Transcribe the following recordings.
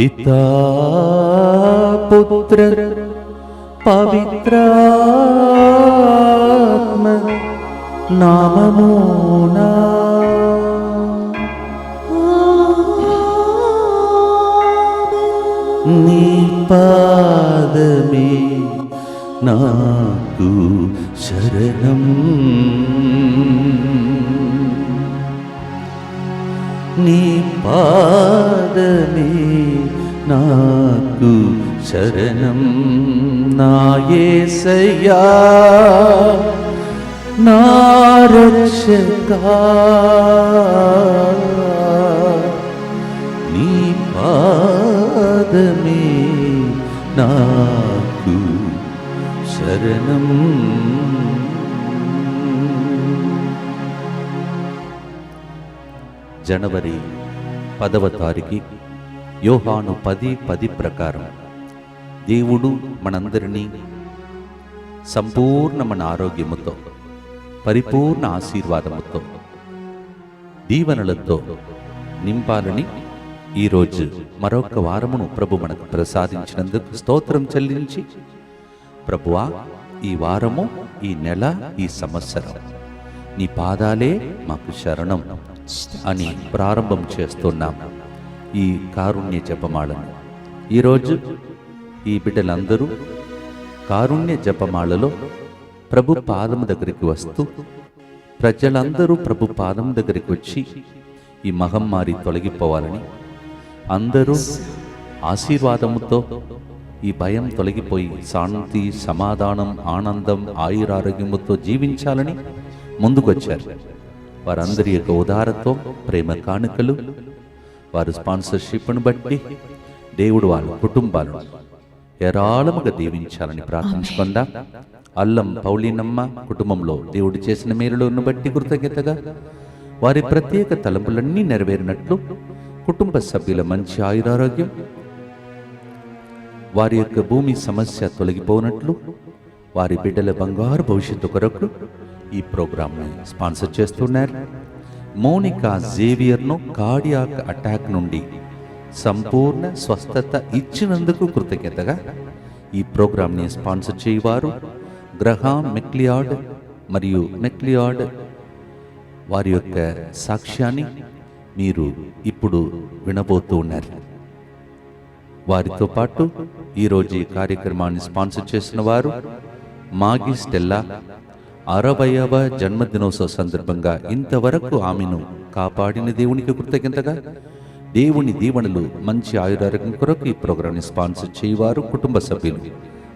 పితా పుత్ర పవిత్రాత్మ నామమునా నీ పాదమే నాకు శరణం, నీ పాదమే నాకు శరణం. నా యేసయ్యా నా రక్షకా, నీ పాదమే నాకు శరణం. జనవరి 10వ తారీఖు యోహాను 10:10 ప్రకారం దేవుడు మనందరినీ సంపూర్ణమైన ఆరోగ్యముతో, పరిపూర్ణ ఆశీర్వాదముతో, దీవెనలతో నింపాలని ఈరోజు మరొక వారమును ప్రభు మనకు ప్రసాదించినందుకు స్తోత్రం చెల్లించి, ప్రభువా ఈ వారము, ఈ నెల, ఈ సంవత్సరం నీ పాదాలే మాకు శరణం అని ప్రారంభం చేస్తున్నాం ఈ కారుణ్య జపమాలను. ఈరోజు ఈ బిడ్డలందరూ కారుణ్య జపమాలలో ప్రభు పాదం దగ్గరికి వస్తూ, ప్రజలందరూ ప్రభు పాదం దగ్గరికి వచ్చి ఈ మహమ్మారి తొలగిపోవాలని, అందరూ ఆశీర్వాదముతో ఈ భయం తొలగిపోయి శాంతి, సమాధానం, ఆనందం, ఆయురారోగ్యముతో జీవించాలని ముందుకొచ్చారు. వారందరి యొక్క ఉదారతో ప్రేమ కానుకలు, వారి స్పాన్సర్షిప్ను బట్టి దేవుడు వాళ్ళ కుటుంబాలను ఏరాళముగా దీవించాలని ప్రార్థించుకుందాం. అల్లం పౌలీనమ్మ కుటుంబంలో దేవుడు చేసిన మేలులను బట్టి కృతజ్ఞతగా వారి ప్రత్యేక తలంపులన్నీ నెరవేరినట్లు, కుటుంబ సభ్యుల మంచి ఆయురారోగ్యం, వారి యొక్క భూమి సమస్య తొలగిపోనట్లు, వారి బిడ్డల బంగారు భవిష్యత్తు కొరకు ఈ ప్రోగ్రాంని స్పాన్సర్ చేస్తున్నారు. మోనికా జేవియర్ను కార్డియాక్ అటాక్ నుండి సంపూర్ణ స్వస్థత ఇచ్చినందుకు కృతజ్ఞతగా ఈ ప్రోగ్రాంని స్పాన్సర్ చేయవారు గ్రహాం మెక్లియాడ్ మరియు మెక్లియాడ్. వారి యొక్క సాక్ష్యాన్ని మీరు ఇప్పుడు వినబోతూ ఉన్నారు. వారితో పాటు ఈరోజు ఈ కార్యక్రమాన్ని స్పాన్సర్ చేసిన వారు మాగి స్టెల్లా 60వ జన్మదినోత్సవ సందర్భంగా ఇంతవరకు ఆమెను కాపాడిన దేవునికి కృతజ్ఞతగా, దేవుని దీవెనలు, మంచి ఆయురారోగ్యం కొరకు ఈ ప్రోగ్రాంని స్పాన్సర్ చేయవారు కుటుంబ సభ్యులు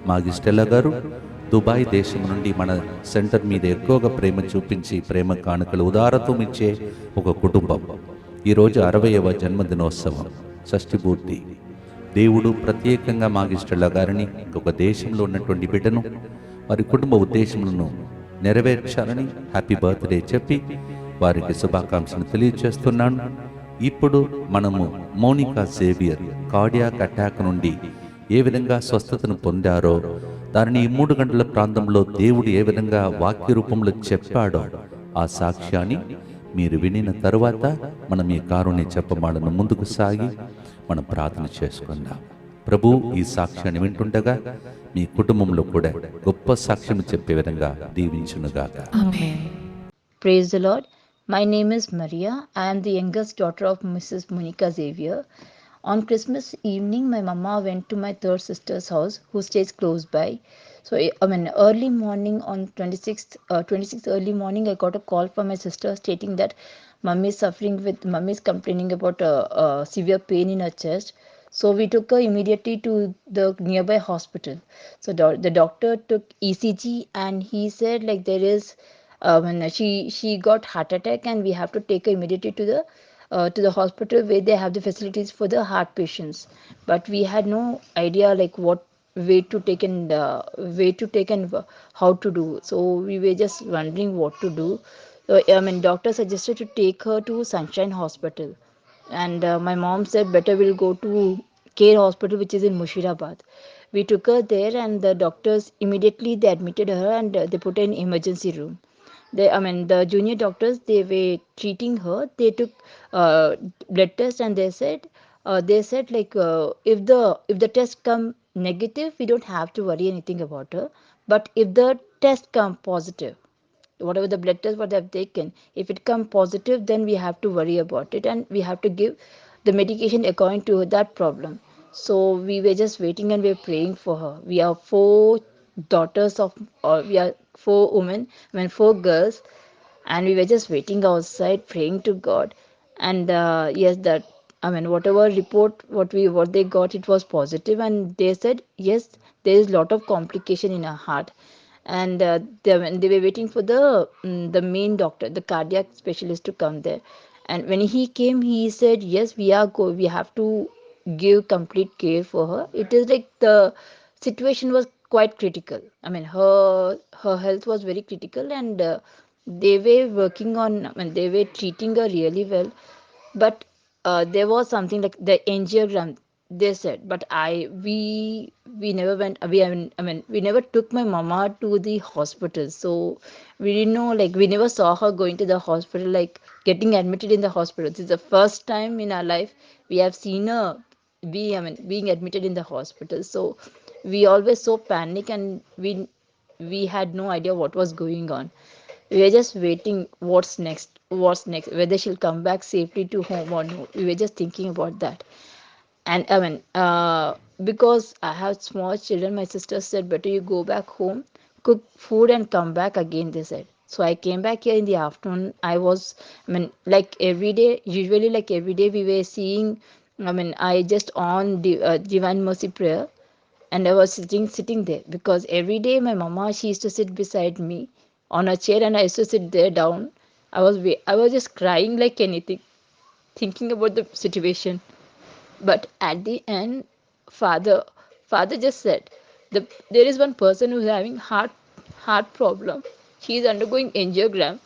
మాగి స్టెల్లా గారు. దుబాయ్ దేశం నుండి మన సెంటర్ మీద ఎక్కువగా ప్రేమ చూపించి ప్రేమ కానుకలు ఉదారత్వం ఇచ్చే ఒక కుటుంబం. ఈరోజు 60వ జన్మదినోత్సవం షష్ఠిపూర్తి. దేవుడు ప్రత్యేకంగా మాగి స్టెల్లా గారిని, ఒక దేశంలో ఉన్నటువంటి బిడ్డను, వారి కుటుంబ ఉద్దేశములను నెరవేర్చాలని హ్యాపీ బర్త్డే చెప్పి వారికి శుభాకాంక్షలు తెలియజేస్తున్నాను. ఇప్పుడు మనము మోనికా జేవియర్ కార్డియాక్ అటాక్ నుండి ఏ విధంగా స్వస్థతను పొందారో, దానిని ఈ 3 గంటల ప్రాంతంలో దేవుడు ఏ విధంగా వాక్య రూపంలో చెప్పాడో ఆ సాక్ష్యాన్ని మీరు వినిన తరువాత మనం ఈ కారుణ్య జపమాలను ముందుకు సాగి మనం ప్రార్థన చేసుకుందాం. ప్రభు ఈ సాక్ష్యాన్ని వింటుండగా మీ కుటుంబంలో కూడా గొప్ప సాక్ష్యం చెప్పే విధంగా దీవించునుగాక. ఆమేన్. Praise the Lord. My name is Maria. I am the youngest daughter of Mrs. Monica Xavier. On Christmas evening, my mama went to my third sister's house, who stays close by. So, early morning on 26th early morning, I got a call from my sister stating that mummy is complaining about severe pain in her chest. So we took her immediately to the nearby hospital. So the doctor took ECG and he said like there is when she got heart attack and we have to take her immediately to the hospital where they have the facilities for the heart patients. But we had no idea like what way to take and how to do. So we were just wondering what to do. So doctor suggested to take her to Sunshine Hospital. And my mom said better we'll go to Care Hospital, which is in Mushirabad. We took her there and the doctors immediately they admitted her and they put her in emergency room. The junior doctors, they were treating her. They took blood test and they said they said like if the test come negative, we don't have to worry anything about her. But if the test come positive, whatever the blood test what they have taken, if it come positive, then we have to worry about it and we have to give the medication according to that problem. So we were just waiting and we were praying for her. We are four daughters of, or we are four women, I mean four girls, and we were just waiting outside praying to God. And yes, that, I mean whatever report what they got, it was positive, and they said yes, there is lot of complication in her heart. And when they were waiting for the main doctor, the cardiac specialist, to come there. And when he came, he said yes, we have to give complete care for her. It is like the situation was quite critical. I mean her health was very critical, and they were working on, I mean they were treating her really well. But there was something like the angiogram, they said. But we never went, I mean we never took my mama to the hospital, so we didn't know, like we never saw her going to the hospital, like getting admitted in the hospital. This is the first time in our life we have seen her being admitted in the hospital. So we always so panic, and we had no idea what was going on. We were just waiting, what's next, whether she'll come back safely to home or no. We were just thinking about that. And I mean because I have small children, my sister said better you go back home, cook food and come back again, they said. So I came back here in the afternoon. I was, I mean like every day, usually like every day we were seeing, I mean I just on the divine mercy prayer. And I was sitting there, because every day my mama, she used to sit beside me on a chair, and I used to sit there down. I was just crying like anything, thinking about the situation. But at the end, father father just said, there is one person who's having heart problem. She is undergoing angiogram.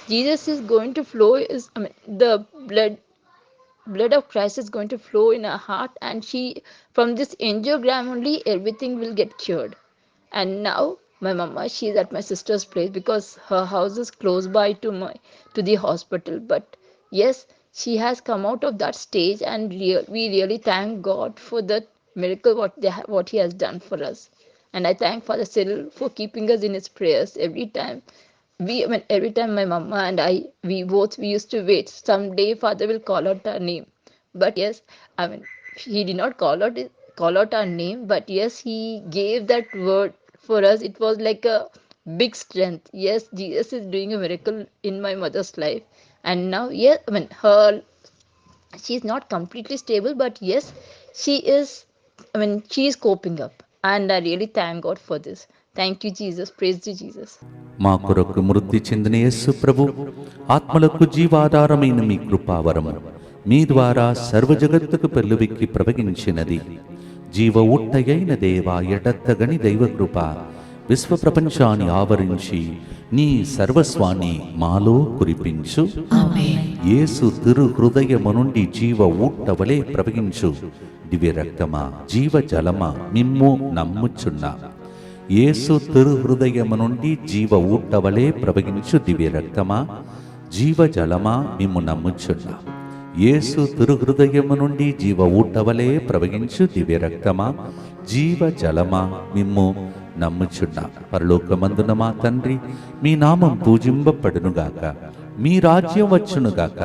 Jesus is going to flow, is, I mean the blood of Christ is going to flow in her heart, and she, from this angiogram only, everything will get cured. And now my mama, she is at my sister's place, because her house is close by to the hospital. But yes, she has come out of that stage, and we really thank God for that miracle what He has done for us. And I thank Father Cyril for keeping us in his prayers every time. I mean, every time my mama and I, we used to wait. Someday Father will call out our name. But yes, I mean, he did not call out our name, but yes, he gave that word for us. It was like a big strength. Yes, Jesus is doing a miracle in my mother's life. And now, yes, I mean, she's not completely stable, but yes, she is, I mean, she is coping up. And I really thank God for this. Thank you, Jesus. Praise to Jesus. మా కొరకు మృతి చెందిన యేసు ప్రభు ఆత్మలకు జీవాధారమైన మీ కృపావరము మీ ద్వారా సర్వజగత్తుకు పెళ్ళువిక్కి ప్రవగించినది. జీవ ఊట్టయైన దేవా, ఎడత్తగని దైవకృప విశ్వ ప్రపంచాన్ని ఆవరించి నీ సర్వస్వాన్ని మాలో కురిపించు. యేసు తిరు హృదయము నుండి జీవ ఊట్టవలే ప్రవగించు దివ్య రక్తమా, జీవ జలమా, మిమ్ము నమ్ముచున్నా. యేసు తిరు హృదయము నుండి జీవ ఊట్టవలే ప్రవగించు దివ్య రక్తమా, జీవ జలమా, మిమ్ము నమ్ముచున్నా. యేసు తిరు హృదయము నుండి జీవ ఊట్టవలే ప్రవగించు దివ్య రక్తమా, జీవ జలమా, మిమ్ము నమ్ముచున్నా. పరలోకమందున మా తండ్రి, మీ నామం పూజింపబడునుగాక, మీ రాజ్యం వచ్చునుగాక,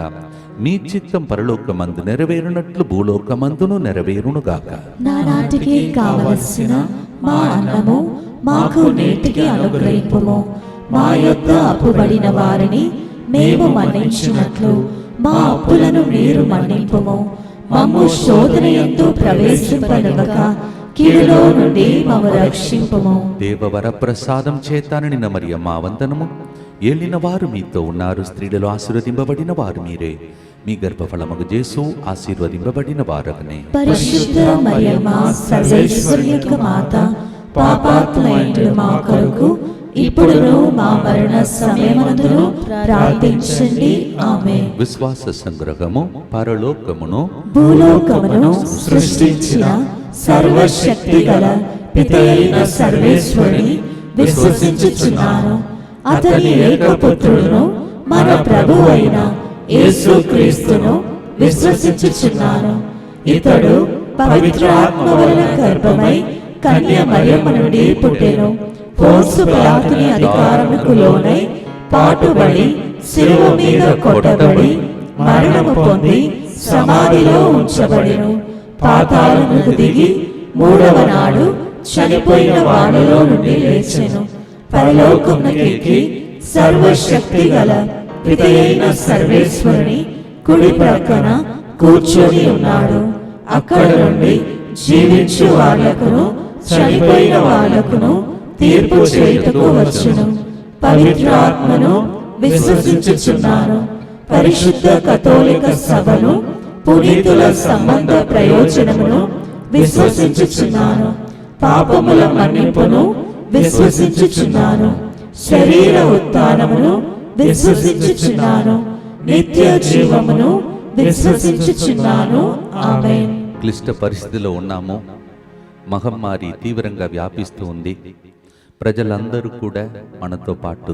మీ చిత్తం పరలోకమందు నెరవేరునట్లు భూలోకమందును నెరవేరునుగాక. నానాటికి కావలసిన మా అన్నము మాకు నేటికి అనుగ్రహింపుము. మా యొద్ద అప్పుబడిన వారిని మేము మన్నించినట్లు మా అప్పులను మీరు మన్నింపుము. మమ్ము శోధనయందు ప్రవేశింపనివ్వక కీడులో నుండి మమ్ము రక్షింపుము. దేవవర ప్రసాదం చేత నిన్న మరియమ్మ వందనము. ఏలిన వారు మీతో ఉన్నారు, స్త్రీలలో ఆశీర్వదింపబడిన వారు మీరే. మీ గర్భఫలమగు యేసు ఆశీర్వదింపబడిన వారగనే. పరిశుద్ధ మరియమ్మ సర్వేశ్వరి యొక్క మాత, పాపాత్ములైన మా కొరకు ఇప్పుడును మా మరణ సమయమందును ప్రార్థించండి. ఆమేన్. విశ్వాస సంగ్రహము. పరలోకమును భూలోకమును సృష్టించిన సర్వశక్తి గల పితయైన సర్వేశ్వరుని విశ్వసించుచున్నాను. అతని ఏకపుత్రుడును మన ప్రభువైన యేసుక్రీస్తును విశ్వసించుచున్నాను. ఇతడు పవిత్రాత్మ వలన గర్భమై కన్య మరియమ్మ నుండి పుట్టెను. పోన్సు పిలాతుని అధికారముకు లోనై పాటుబడి శిలువ మీద కొట్టబడి మరణము పొంది సమాధిలో ఉంచబడెను. పాతాళముకు దిగి మూడవ నాడు చనిపోయిన వారిలో నుండి లేచెను. పరలోకమునకెక్కి సర్వశక్తి గల పితయైన సర్వేశ్వరుని కుడి ప్రక్కన కూర్చొని ఉన్నాడు. అక్కడ నుండి జీవించు వాళ్లకును చనిపోయిన వాళ్లకును తీర్పు చేయుటకు వచ్చును. పవిత్రాత్మను విశ్వసించుచున్నాను. పరిశుద్ధ కథోలిక సభను, పునీతుల సంబంధ ప్రయోజనమును విశ్వసించుచున్నాను. పాపముల మన్నింపును విశ్వసించుచున్నాను. శరీర ఉత్థానమును విశ్వసించుచున్నాను. నిత్య జీవమును విశ్వసించుచున్నాను. ఆమేన్. క్లిష్ట పరిస్థితిలో ఉన్నాము. మహమ్మారి తీవ్రంగా వ్యాపిస్తూ ఉంది. ప్రజలందరూ కూడా మనతో పాటు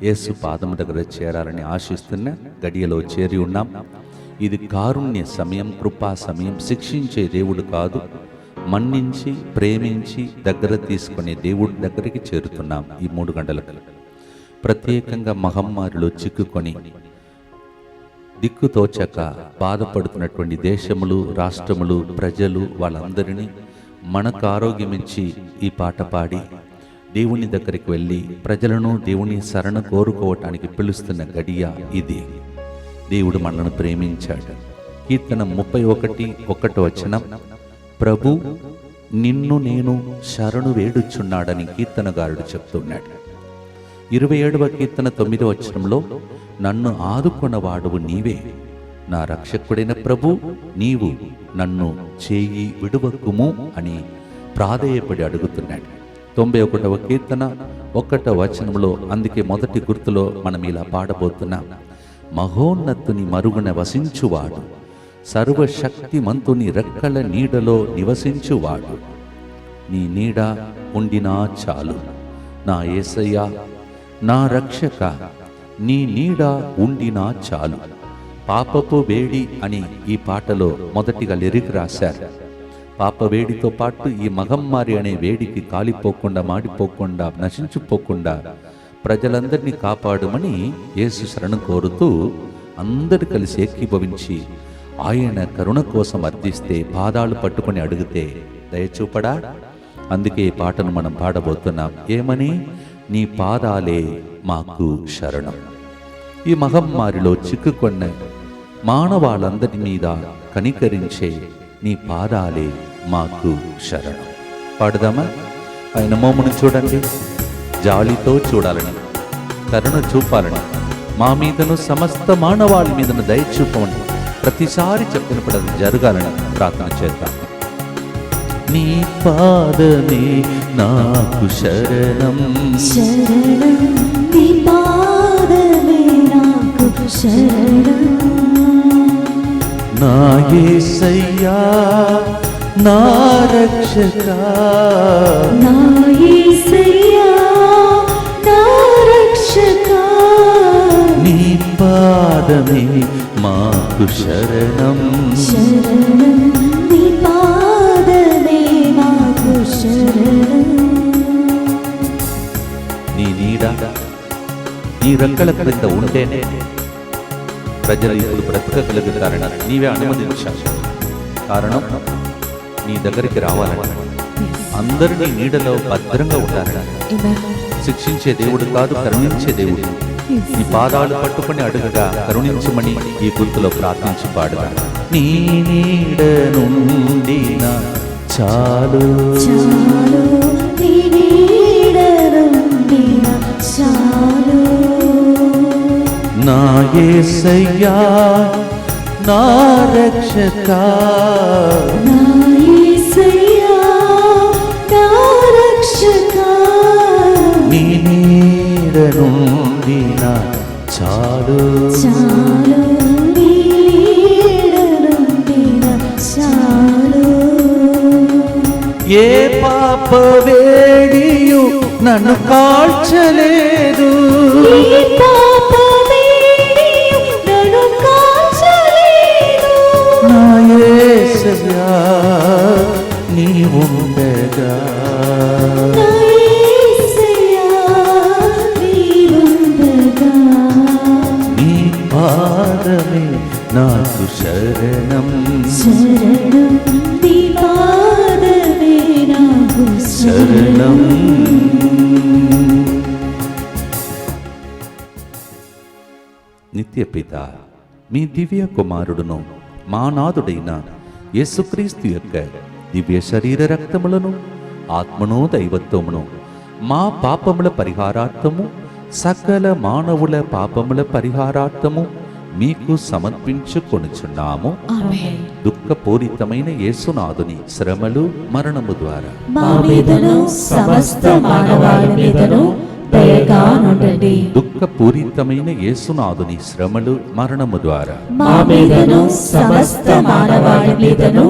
యేసు పాదం దగ్గర చేరాలని ఆశిస్తున్న గడియలో చేరి ఉన్నాం. ఇది కారుణ్య సమయం, కృపా సమయం. శిక్షించే దేవుడు కాదు, మన్నించి ప్రేమించి దగ్గర తీసుకునే దేవుడి దగ్గరికి చేరుతున్నాం. ఈ 3 గంటలకు ప్రత్యేకంగా మహమ్మారిలో చిక్కుకొని దిక్కుతోచక బాధపడుతున్నటువంటి దేశములు, రాష్ట్రములు, ప్రజలు వాళ్ళందరినీ మనకు ఆరోగ్యం ఇచ్చి ఈ పాట పాడి దేవుని దగ్గరికి వెళ్ళి ప్రజలను దేవుని శరణ కోరుకోవటానికి పిలుస్తున్న గడియ ఇది. దేవుడు మనను ప్రేమించాడు. కీర్తన 31:1 ప్రభు నిన్ను నేను శరణు వేడుచున్నాడని కీర్తనగారుడు చెప్తున్నాడు. 27వ కీర్తన 9వ నన్ను ఆదుకొనవాడువు నీవే, నా రక్షకుడైన ప్రభు నీవు నన్ను చేయి విడువకుము అని ప్రాధేయపడి అడుగుతున్నాడు. 91వ కీర్తన 1వ అందుకే మొదటి గుర్తులో మనం ఇలా పాడబోతున్నాం. మహోన్నతుని మరుగున వసించువాడు, సర్వశక్తిమంతుని రెక్కల నీడలో నివసించువాడు. నీ నీడ ఉండినా చాలు నా యేసయ్యా, నా రక్షక, నీ నీడ ఉండినా చాలు. పాపపు వేడి అని ఈ పాటలో మొదటిగా లిరిక్ రాశారు. పాప వేడితో పాటు ఈ మహమ్మారి అనే వేడికి కాలిపోకుండా, మాడిపోకుండా, నశించిపోకుండా ప్రజలందరినీ కాపాడమని యేసు శరణు కోరుతూ అందరు కలిసి ఏకీభవించి ఆయన కరుణ కోసం అర్థిస్తే, పాదాలు పట్టుకొని అడిగితే దయచూపడా. అందుకే ఈ పాటను మనం పాడబోతున్నాం. ఏమని? నీ పాదాలే మాకు శరణం. ఈ మహమ్మారిలో చిక్కుకొన్న మానవాళ్ళందరి మీద కనికరించే నీ పాదాలే మాకు శరణం. పాడుదామా? ఆయన మోమును చూడండి, జాలితో చూడాలని, కరుణ చూపాలని, మా మీదను సమస్త మానవాళి మీదను దయ చూపమని ప్రతిసారి చెప్పినప్పుడు అది జరగాలని ప్రార్థన చేద్దాం. నీ పాదమే నాకు శరణం, శరణం నీ పాదమే నాకు శరణం. నా యేసయ్యా నా రక్షకా, నా యేసయ్యా నా రక్షకా. నీ పాదమే మాకు శరణం, శరణం నీ పాదమే నాకు శరణం. నీ నీడ నీ రెక్కల క్రింద ఉంటేనే ప్రజలు ఇప్పుడు బ్రతకగలుగుతారని నీవే అనుమతించావు. కారణం నీ దగ్గరికి రావాలని, అందరూ నీ నీడలో భద్రంగా ఉంటారని. శిక్షించే దేవుడు కాదు, కరుణించే దేవుడు. నీ పాదాలు పట్టుకుని అడుగగా కరుణించమని ఈ గుర్తులో ప్రార్థించి పాడుగా. నీ నీడ నుండి నా చాలు, చాలు నీ నీడ నుండి నా చాలు. నా యేసయ్యా నా రక్షకా, నా యేసయ్యా నా రక్షకా. నీ నీడ నుండి నా చాలు, చాలు నీ నీడ నుండి నా చాలు. ఏ పాప వేడియు నన్ను కాల్చలేదు, ఈ పాపమేనియు నన్ను కాల్చలేదు. నా యేసయ్యా పాదమే నాకు శరణం, శరణం నీ పాదమే నాకు శరణం. నిత్యపిత మీ దివ్య కుమారుడును మా నాథుడైన యేసుక్రీస్తు యొక్క దివ్య శరీర రక్తములను ఆత్మను దైవత్వమును మా పాపముల పరిహారార్థము సకల మానవుల పాపముల పరిహారార్థము మీకు సమర్పించుకొనుచున్నాము. ఆమేన్. దుఃఖపూరితమైన యేసునాథుని శ్రమలు మరణము ద్వారా మా మీదను సమస్త మానవాళి మీదను దయగా నుండండి. దుఃఖపూరితమైన యేసునాథుని శ్రమలు మరణము ద్వారా మా మీదను సమస్త మానవాళి మీదను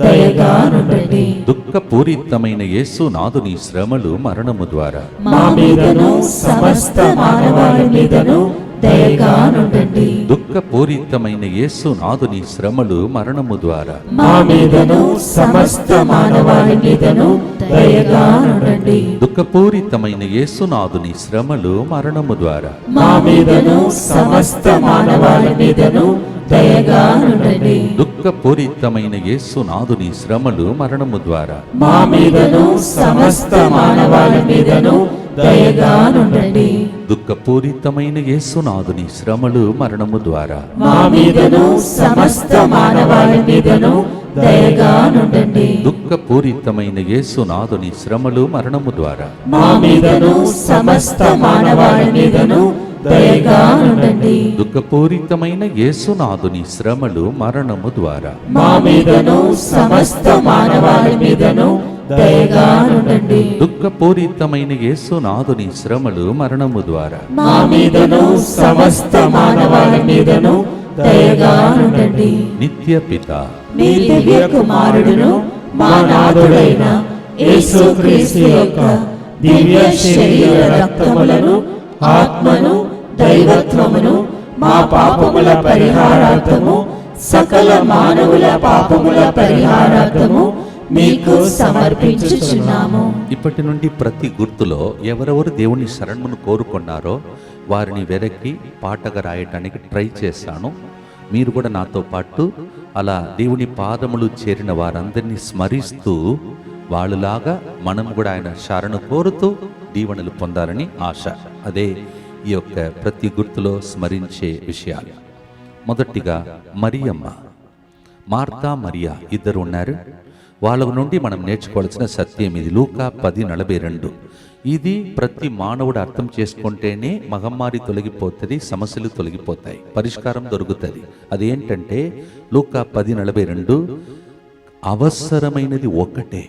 దయగా నుండండి. దుఃఖపూరితమైన యేసునాథుని శ్రమలు మరణము ద్వారా మా మీదను సమస్త మానవాళి మీదను దయగా నుండండి. దుఃఖపూరితమైన యేసునాథుని శ్రమలు మరణము ద్వారా మా మీదను సమస్త మానవాళి మీదను దయగా నుండండి. దుఃఖపూరితమైన యేసునాథుని శ్రమలు మరణము ద్వారా మా మీదను సమస్త మానవాళి మీదను దయగా నుండండి. దుఃఖపూరితమైన యేసునాథుని శ్రమలు మరణము ద్వారా మా మీదను సమస్త మానవాళి మీదను దయగా నుండండి. దుఃఖపూరితమైన యేసునాథుని శ్రమలు మరణము ద్వారా మా మీదను సమస్త మానవాళి మీదను దయగా నుండండి. దుఃఖపూరితమైన యేసునాథుని శ్రమలు మరణము ద్వారా మా మీదను సమస్త మానవాళి మీదను దయగా నుండండి. దుఃఖపూరితమైన యేసునాథుని శ్రమలు మరణము ద్వారా మా మీదను సమస్త మానవాళి మీదను దయగా నుండండి. దుఃఖపూరితమైన యేసునాథుని శ్రమలు మరణము ద్వారా మా మీదను సమస్త మానవాళి మీదను దయగా నుండండి. నిత్య పిత మీ దివ్య కుమారుడును మా నాథుడైన యేసుక్రీస్తు యొక్క దివ్య శరీర రక్తములను ఆత్మను దైవత్వమును మా పాపముల పరిహారార్థము సకల మానవుల పాపముల పరిహారార్థము మీకు సమర్పించుచున్నాము. ఇప్పటి నుండి ప్రతి గుర్తులో ఎవరెవరు దేవుని శరణ్మును కోరుకున్నారో వారిని వెనక్కి పాటగా రాయటానికి ట్రై చేశాను. మీరు కూడా నాతో పాటు అలా దేవుని పాదములు చేరిన వారందరినీ స్మరిస్తూ వాళ్ళలాగా మనం కూడా ఆయన శరణు కోరుతూ దీవెనలు పొందాలని ఆశ. అదే ఈ యొక్క ప్రతి గుర్తులో స్మరించే విషయాలు. మొదటిగా మరియమ్మ, మార్తా మరియా ఇద్దరు ఉన్నారు. వాళ్ళ నుండి మనం నేర్చుకోవాల్సిన సత్యం ఇది. లూకా 10:42. ఇది ప్రతి మానవుడు అర్థం చేసుకుంటేనే మహమ్మారి తొలగిపోతుంది, సమస్యలు తొలగిపోతాయి, పరిష్కారం దొరుకుతుంది. అదేంటంటే లూకా 10:42, అవసరమైనది ఒకటే,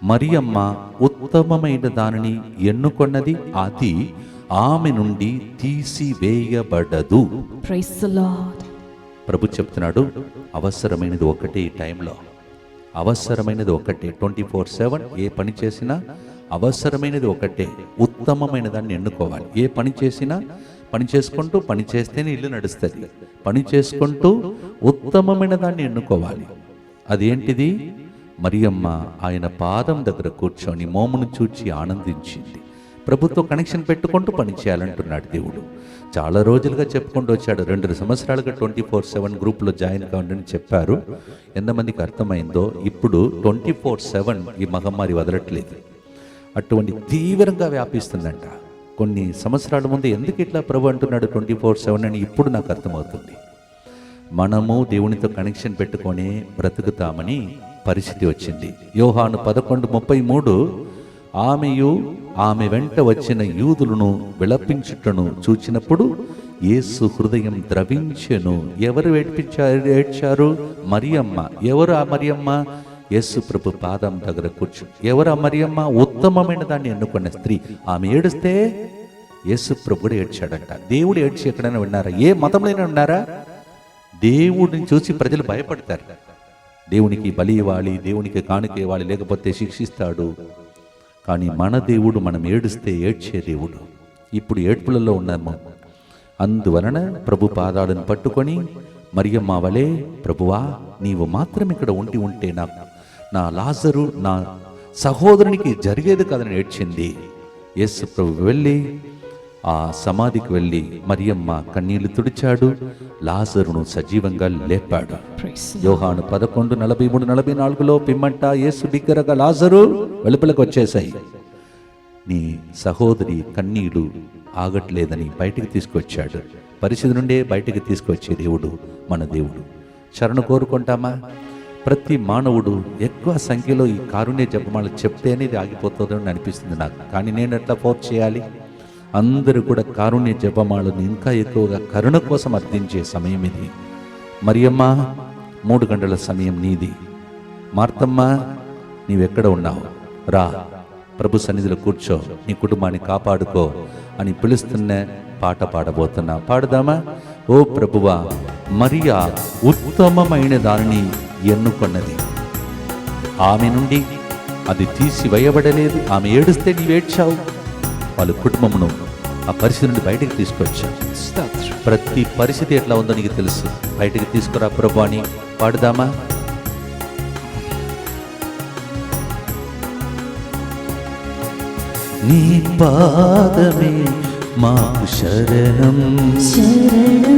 మరియమ్మ ఉత్తమమైన దానిని ఎన్నుకొన్నది, అది ఆమె నుండి తీసివేయబడదు. Praise the lord. ప్రభు చెప్తున్నాడు, అవసరమైనది ఒకటే. ఈ టైంలో అవసరమైనది ఒకటే. 24/7 ఏ పని చేసినా అవసరమైనది ఒకటే, ఉత్తమమైన దాన్ని ఎన్నుకోవాలి. ఏ పని చేసినా పని చేసుకుంటూ, పని చేస్తేనే ఇల్లు నడుస్తుంది, పని చేసుకుంటూ ఉత్తమమైన దాన్ని ఎన్నుకోవాలి. అదేంటిది? మరియమ్మ ఆయన పాదం దగ్గర కూర్చొని మోమును చూచి ఆనందించింది. ప్రభుత్వ కనెక్షన్ పెట్టుకుంటూ పని చేయాలంటున్నాడు దేవుడు. చాలా రోజులుగా చెప్పుకుంటూ వచ్చాడు. 2 సంవత్సరాలుగా 24/7 గ్రూప్లో జాయిన్ కావండి అని చెప్పారు. ఎంతమందికి అర్థమైందో ఇప్పుడు 24/7 ఈ మహమ్మారి వదలట్లేదు. అటువంటి తీవ్రంగా వ్యాపిస్తుందంట. కొన్ని సంవత్సరాల ముందు ఎందుకు ఇట్లా ప్రభు అంటున్నాడు 24/7 అని ఇప్పుడు నాకు అర్థమవుతుంది. మనము దేవునితో కనెక్షన్ పెట్టుకొని బ్రతుకుతామని పరిస్థితి వచ్చింది. యోహాను 11:33, ఆమెయు ఆమె వెంట వచ్చిన యూదులను విలపించుటను చూచినప్పుడు యేసు హృదయం ద్రవించెను. ఎవరు ఏడ్చారు? మరియమ్మ. ఎవరు ఆ మరియమ్మ? యేసు ప్రభు పాదం దగ్గర కూర్చు. ఎవరు ఆ మరియమ్మ? ఉత్తమమైన దాన్ని ఎన్నుకున్న స్త్రీ. ఆమె ఏడుస్తే యేసు ప్రభు కూడా ఏడ్చాడంట. దేవుడు ఏడ్చి ఎక్కడైనా విన్నారా? ఏ మతంలోనే ఉన్నారా? దేవుడిని చూసి ప్రజలు భయపడతారు. దేవునికి బలి ఇవ్వాలి, దేవునికి కానుక ఇవ్వాలి, లేకపోతే శిక్షిస్తాడు. కానీ మన దేవుడు మనం ఏడుస్తే ఏడ్చే దేవుడు. ఇప్పుడు ఏడ్పులలో ఉన్నాము. అందువలన ప్రభు పాదాలను పట్టుకొని మరియమ్మ వలె, ప్రభువా నీవు మాత్రం ఇక్కడ ఉంటే నా లాజరు నా సహోదరునికి జరిగేది కదని ఏడ్చింది. యేసు ప్రభు వెళ్ళి ఆ సమాధికి వెళ్ళి మరియమ్మ కన్నీళ్లు తుడిచాడు, లాజరును సజీవంగా లేపాడు. Praise the Lord. యోహాను 11:43-44లో పిమ్మంట యేసు బిగ్గరగా, లాజరు వెలుపలకు వచ్చేసాయి, నీ సహోదరి కన్నీళ్లు ఆగట్లేదని బయటికి తీసుకొచ్చాడు. పరిస్థితి నుండే బయటికి తీసుకొచ్చే దేవుడు మన దేవుడు. శరణు కోరుకుంటామా? ప్రతి మానవుడు ఎక్కువ సంఖ్యలో ఈ కారుణ్య జపమాల చెప్తేనే ఇది ఆగిపోతుందని అనిపిస్తుంది నాకు. కానీ నేను ఎట్లా ఫోర్స్ చేయాలి? అందరూ కూడా కారుణ్య జపమాలను ఇంకా ఎక్కువగా కరుణ కోసం అర్థించే సమయం ఇది. మరియమ్మ 3 గంటల సమయం నీది. మార్తమ్మ నీవెక్కడ ఉన్నావు? రా, ప్రభు సన్నిధిలో కూర్చో, నీ కుటుంబాన్ని కాపాడుకో అని పిలుస్తున్న పాట పాడబోతున్నా. పాడదామా? ఓ ప్రభువా, మరియా ఉత్తమమైన దానిని ఎన్నుకొన్నది, ఆమె నుండి అది తీసివేయబడలేదు. ఆమె ఏడుస్తే నీవేడ్చావు. వాళ్ళ కుటుంబమును ఆ పరిస్థితి నుండి బయటికి తీసుకొచ్చావు. ప్రతి పరిస్థితి ఎట్లా ఉందో నీకు తెలుసు. బయటికి తీసుకురా ప్రభు అని పాడుదామా? నీ పాదమే మాకు శరణం, శరణం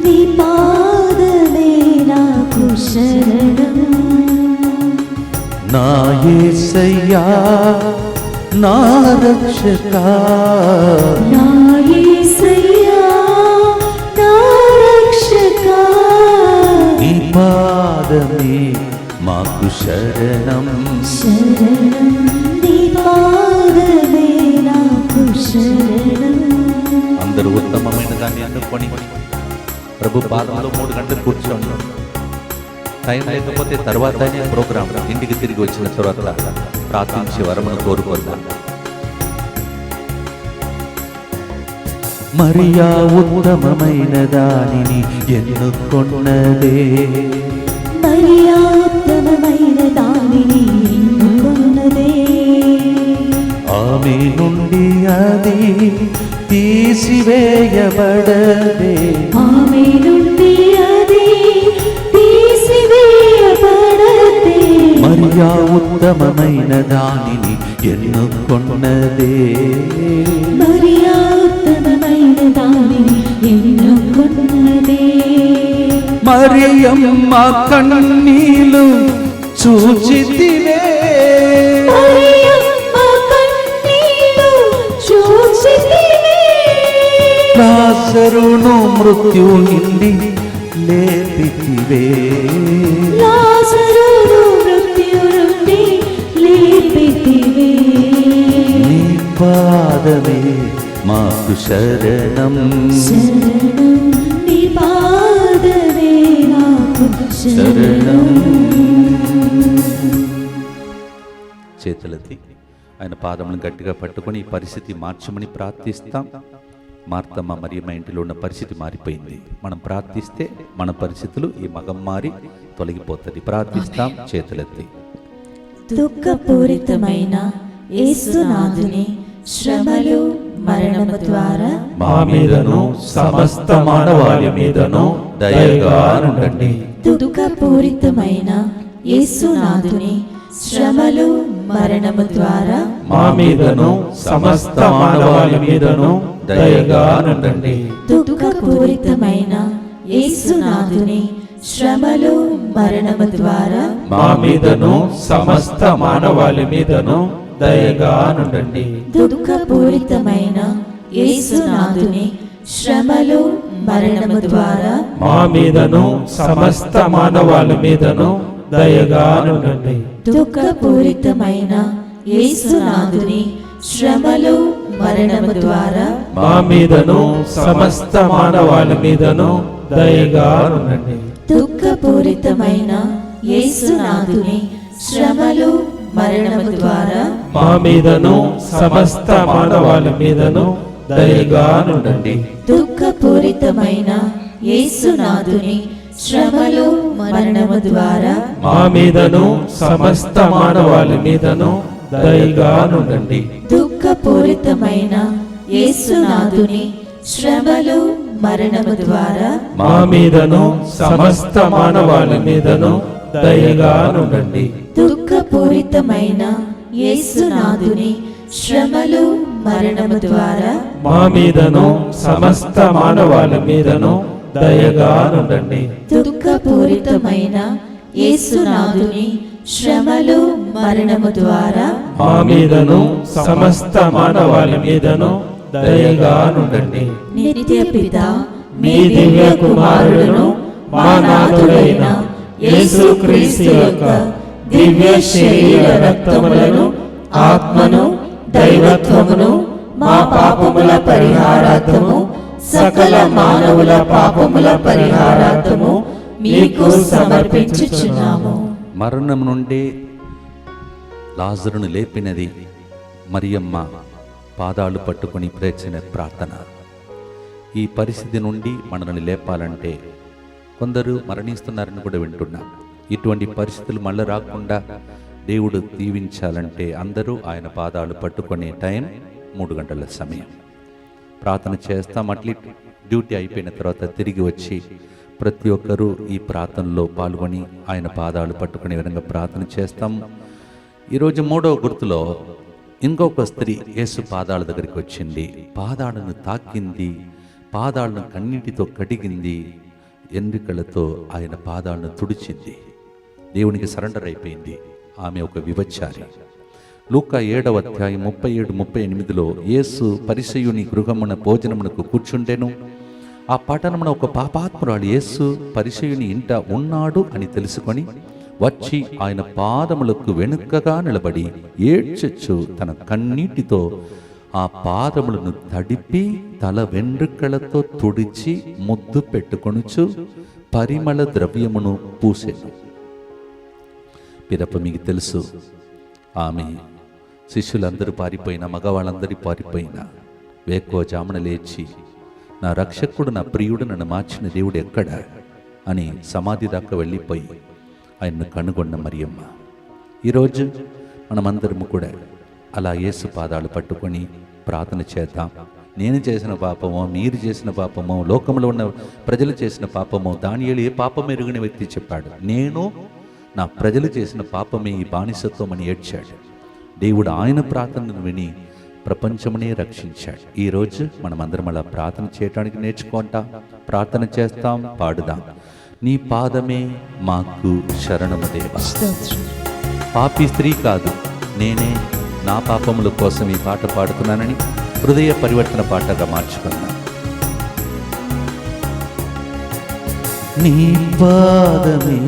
నీ పాదమే నాకు శరణం. నా యేసయ్యా నా రక్షకా, నా యేసయ్యా నా రక్షకా. నీ పాదమే మాకు శరణం, శరణం నీ పాదమే నాకు శరణం. అందరూ ఉత్తమమైన దాన్ని అనుకొని ప్రభు పాదంలో 3 గంటలు కూర్చోండి. టైం లేకపోతే తర్వాతనే ప్రోగ్రాం, ఇంటికి తిరిగి వచ్చిన తర్వాత ప్రార్థించి వరమును కోరుకుందాం. మరియా ఉత్తమమైన దానిని ఎన్నుకొన్నదే, మరియా ఉత్తమమైన దానిని ఎన్నుకొన్నదే. ఆమె నుండి అది తీసివేయబడదే, ఆమె నుండి అది తీసివేయబడదే. మరియా ఉత్తమమైన దానిని ఎన్నుకొన్నదే, మరియా ఉత్తమమైన దానిని ఎన్నుకొన్నదే. మరియమ్మ కన్నీలు చూచితివే, మరియమ్మ కన్నీలు చూచితివే. లాజరును మృత్యు నుండి లేపితివే, లాజరును మృత్యు నుండి లేపితివే. నీ పాదమే మాకు శరణం, శరణం నీ పాదమే నాకు శరణం. చేతులెత్తి ఆయన పాదములను గట్టిగా పట్టుకొని ఈ పరిస్థితి మార్చమని ప్రార్థిస్తాం. మార్తమ్మ మరియమ్మ ఇంటిలో ఉన్న పరిస్థితి మారిపోయింది. మనం ప్రార్థిస్తే మన పరిస్థితులు ఈ మగం మారి తొలగిపోతుంది. ప్రార్థిస్తాం చేతులెత్తి. దుఃఖపూరితమైన యేసునాథుని శ్రమలు మరణము ద్వారా మా మీదను సమస్త మానవాళి మీదను దయగా నుండండి. దుఃఖపూరితమైన యేసునాథుని శ్రమలు మరణము ద్వారా మా మీదను సమస్త మానవాళి మీదను దయగా నుండండి. దుఃఖపూరితమైన యేసునాథుని శ్రమలు మరణము ద్వారా మా మీదను సమస్త మానవాళి మీదను దయగా నుండండి. దుఃఖపూరితమైన యేసునాథుని శ్రమలు మరణము ద్వారా మా మీదను సమస్త మానవాళి మీదను దయగా నుండండి. దుఃఖపూరితమైన యేసునాథుని శ్రమలు మరణము ద్వారా మా మీదను సమస్త మానవాళి మీదను దయగా నుండండి. దుఃఖపూరితమైన యేసునాథుని శ్రమలు మరణము ద్వారా మా మీదను సమస్త మానవాళి మీదను దయగా నుండండి. దుఃఖపూరితమైన యేసునాథుని శ్రమలు మరణము ద్వారా మా మీదను సమస్త మానవాళి మీదను దయగా నుండండి. దుఃఖపూరితమైన యేసునాథుని శ్రమలు మరణము ద్వారా మా మీదను సమస్త మానవాళి మీదను దయగా నుండండి. దుఃఖపూరితమైన యేసునాథుని శ్రమలు మరణము ద్వారా మా మీదను సమస్త మానవాళి మీదను దయగా నుండండి. దుఃఖపూరితమైన యేసునాథుని శ్రమలు మరణము ద్వారా మా మీదను సమస్త మానవాళి మీదను దయగా నుండండి. నిత్య పిత మీ దివ్య కుమారుడును మా నాథుడైన యేసుక్రీస్తు యొక్క దివ్య శరీర రక్తములను ఆత్మను దైవత్వమును మా పాపముల పరిహారార్థము సకల మానవుల పాపముల పరిహారార్థము మీకు సమర్పించుచున్నాము. మరణం నుండి లాజరును లేపినది మరియమ్మ పాదాలు పట్టుకొని ప్రేర్చిన ప్రార్థన. ఈ పరిస్థితి నుండి మనల్ని లేపాలంటే కొందరు మరణిస్తున్నారని కూడా వింటున్నాం. ఇటువంటి పరిస్థితులు మళ్ళీ రాకుండా దేవుడు దీవించాలంటే అందరూ ఆయన పాదాలు పట్టుకునే టైం 3 గంటల సమయం. ప్రార్థన చేస్తాం. అట్లీ డ్యూటీ అయిపోయిన తర్వాత తిరిగి వచ్చి ప్రతి ఒక్కరూ ఈ ప్రార్థనలో పాల్గొని ఆయన పాదాలు పట్టుకునే విధంగా ప్రార్థన చేస్తాం. ఈరోజు 3వ గుర్తులో ఇంకొక స్త్రీ యేసు పాదాల దగ్గరికి వచ్చింది. పాదాలను తాకింది, పాదాలను కన్నీటితో కడిగింది, ఎండ్రికలతో ఆయన పాదాలను తుడిచింది, దేవునికి సరెండర్ అయిపోయింది. ఆమె ఒక విభచారి. లూకా 7వ అధ్యాయం 37-38లో యేసు పరిసయ్యుని గృహమున భోజనమునకు కూర్చుండెను. ఆ పట్టణమున ఒక పాపాత్మురాలు యేసు పరిసయ్యుని ఇంట ఉన్నాడు అని తెలుసుకొని వచ్చి ఆయన పాదములకు వెనుకగా నిలబడి ఏడ్చొచ్చు తన కన్నీటితో ఆ పాదములను తడిపి తల వెంట్రుకలతో తుడిచి ముద్దు పెట్టుకొనుచు పరిమళ ద్రవ్యమును పూసెను. పిదప మీకు తెలుసు, ఆమె శిష్యులందరూ పారిపోయినా, మగవాళ్ళందరూ పారిపోయినా వేకువజామున లేచి నా రక్షకుడు, నా ప్రియుడు, నన్ను మార్చిన దేవుడు ఎక్కడ అని సమాధి దాకా వెళ్ళిపోయి ఆయన్ను కనుగొన్న మరియమ్మ. ఈరోజు మనమందరము కూడా అలా యేసు పాదాలు పట్టుకొని ప్రార్థన చేద్దాం. నేను చేసిన పాపమో, మీరు చేసిన పాపమో, లోకంలో ఉన్న ప్రజలు చేసిన పాపమో, దానియేలు ఏ పాపం ఎరుగని వ్యక్తి చెప్పాడు, నేను నా ప్రజలు చేసిన పాపమే ఈ బానిసత్వం అని ఏడ్చాడు. దేవుడు ఆయన ప్రార్థనను విని ప్రపంచమునే రక్షించాడు. ఈరోజు మనమందరం అలా ప్రార్థన చేయడానికి నేర్చుకుంటాం, ప్రార్థన చేస్తాం, పాడుదాం. నీ పాదమే మాకు శరణము దేవా. పాపి స్త్రీ కాదు, నేనే నా పాపముల కోసం ఈ పాట పాడుతున్నానని హృదయ పరివర్తన పాటగా మార్చుకున్నాను. నీ పాదమే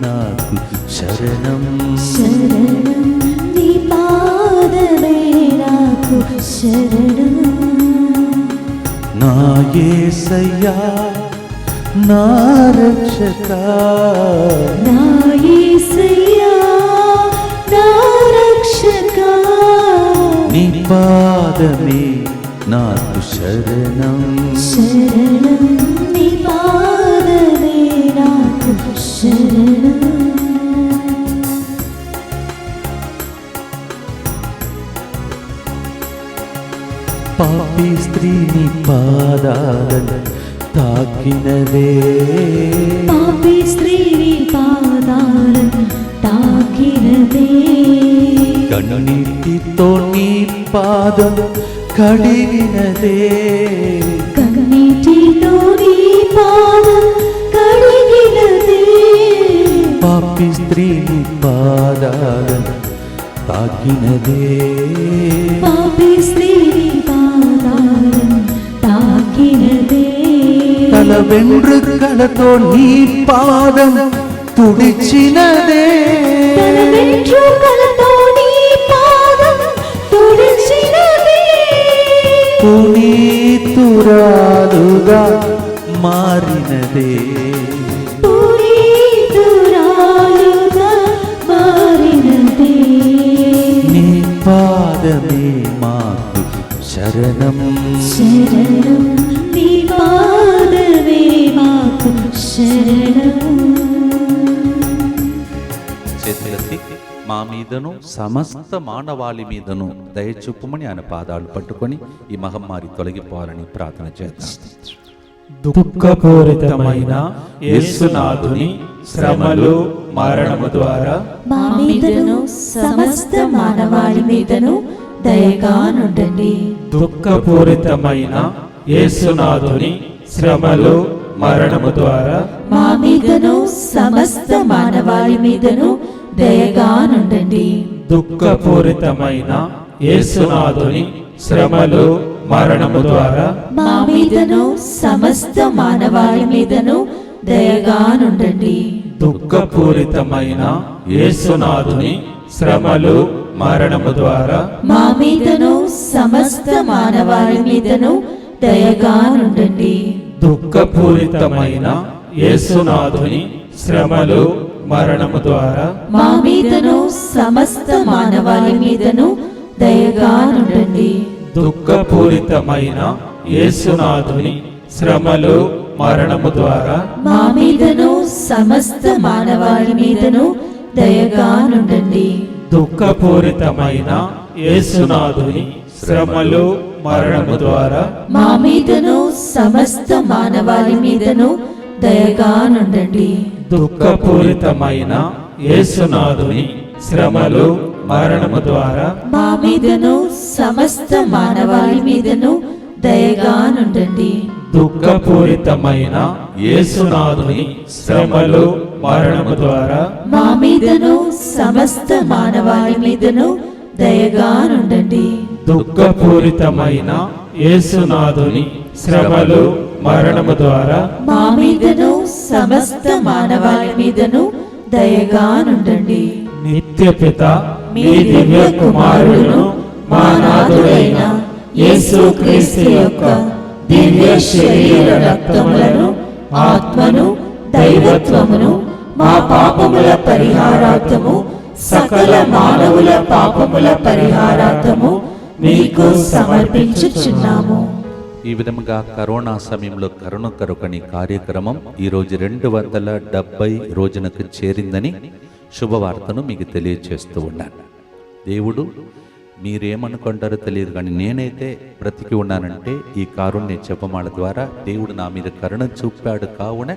నాకు శరణం, శరణం నీ పాదమే నాకు శరణం. నా యేసయ్యా నా రక్షకా, నా యేసయ్యా నా రక్షకా. నీ పాదమే నాకు శరణం, శరణం నీ పాదమే నాకు శరణం. పాపి స్త్రీని పాదాలను తాకినదే, పాపి స్త్రీని పాదాలను తాకినదే. కన్నీటితో నీ పాదం కడిగినదే, కన్నీటితో నీ పాదం కడిగినదే. పాపి స్త్రీని పాదాలను తాకినదే, పాపి స్త్రీని పాదాలను తాకినదే. తల వెంట్రుకలతో నీ పాదం తుడిచినదే, తన వెంట్రుకలతో నీ పాదం తుడిచినదే. పునీతురాలుగా మారినదే, పునీతురాలుగా మారినదే. నీ పాదమే మాకు శరణం, శరణం నీ పాదమే మాకు శరణం. చేతులెత్తి మా మీదను సమస్త మానవాళి మీదను దయచూపమని ఆయన పాదాలు పట్టుకొని ఈ మహమ్మారి తొలగిపోవాలని ప్రార్థన చేద్దాం. దుఃఖపూరితమైన యేసునాథుని శ్రమలు మరణము ద్వారా మా మీదను సమస్త మానవాళి మీదను దయగా నుండండి. దుఃఖపూరితమైన యేసునాథుని శ్రమలు మరణము ద్వారా మా మీదను సమస్త మానవాళి మీదను దయగా నుండండి. దుఃఖపూరితమైన యేసునాథుని శ్రమలు మరణము ద్వారా మా మీదను సమస్త మానవాళి మీదను దయగా నుండండి. దుఃఖపూరితమైన యేసునాథుని శ్రమలు మరణము ద్వారా మా మీదను సమస్త మానవాళి మీదను దయగా నుండండి. దుఃఖపూరితమైన యేసునాథుని శ్రమలు మరణము ద్వారా మా మీదను సమస్త మానవాళి మీదను దయగా నుండండి. దుఃఖపూరితమైన యేసునాథుని శ్రమలు మరణము ద్వారా మా మీదను సమస్త మానవాళి మీదను దయగా నుండండి. దుఃఖపూరితమైన యేసునాథుని శ్రమలు మరణము ద్వారా మా మీదను సమస్త మానవాళి మీదను దయగా నుండండి. దుఃఖపూరితమైన యేసునాథుని శ్రమలు మరణము ద్వారా మా మీదను సమస్త మానవాళి మీదను దయగా నుండండి. దుఃఖపూరితమైన యేసునాథుని శ్రమలు మరణము ద్వారా మా మీదను సమస్త మానవాళి మీదను దయగా నుండండి. దుఃఖపూరితమైన యేసునాథుని శ్రమలు మరణము ద్వారా మా మీదను సమస్త మానవాళి మీదను దయగా నుండండి. నిత్యపిత మీ దివ్య కుమారుడును మా నాథుడైన యేసుక్రీస్తు యొక్క దివ్య శరీర రక్తములను ఆత్మను దైవత్వమును మా పాపముల పరిహారార్థము సకల మానవుల పాపముల పరిహారార్థము మీకు సమర్పించుచున్నాము. ఈ విధముగా కరోనా సమయంలో కరుణ కరుకని కార్యక్రమం ఈరోజు 270 రోజునకు చేరిందని శుభవార్తను మీకు తెలియచేస్తూ ఉన్నాను. దేవుడు మీరేమనుకుంటారో తెలియదు, కానీ నేనైతే బ్రతికి ఉన్నానంటే ఈ కారుణ్య జపమాల ద్వారా దేవుడు నా మీద కరుణ చూపాడు. కావున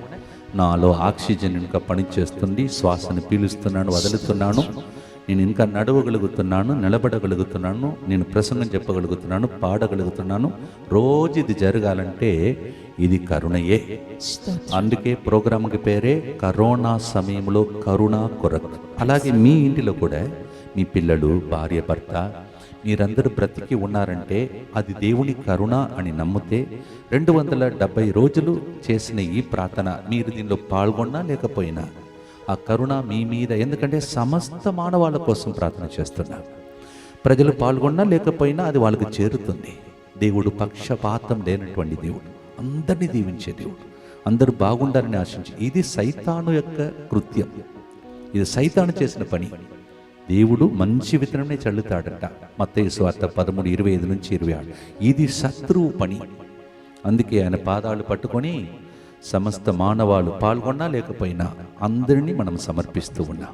నాలో ఆక్సిజన్ ఇంకా పనిచేస్తుంది, శ్వాసను పీలుస్తున్నాను, వదులుతున్నాను, నేను ఇంకా నడవగలుగుతున్నాను, నిలబడగలుగుతున్నాను, నేను ప్రసంగం చెప్పగలుగుతున్నాను, పాడగలుగుతున్నాను. రోజు ఇది జరగాలంటే ఇది కరుణయే. అందుకే ప్రోగ్రాంకి పేరే కరోనా సమయంలో కరుణ కొరకు. అలాగే మీ ఇంటిలో కూడా మీ పిల్లలు, భార్య, భర్త మీరందరూ బ్రతికి ఉన్నారంటే అది దేవుని కరుణ అని నమ్మితే 270 రోజులు చేసిన ఈ ప్రార్థన మీరు దీనిలో పాల్గొన్నా లేకపోయినా ఆ కరుణ మీ మీద, ఎందుకంటే సమస్త మానవాళ్ళ కోసం ప్రార్థన చేస్తున్నా. ప్రజలు పాల్గొన్నా లేకపోయినా అది వాళ్ళకి చేరుతుంది. దేవుడు పక్షపాతం లేనటువంటి దేవుడు, అందరినీ దీవించే దేవుడు, అందరూ బాగుండాలని ఆశించి. ఇది సైతాను యొక్క కృత్యం, ఇది సైతాను చేసిన పని. దేవుడు మంచి విత్తనమే చల్లుతాడట. మత్తయి సువార్త 13:25-26. ఇది శత్రువు పని. అందుకే ఆయన పాదాలు పట్టుకొని సమస్త మానవాళ్ళు పాల్గొన్నా లేకపోయినా అందరినీ మనం సమర్పిస్తూ ఉన్నాం.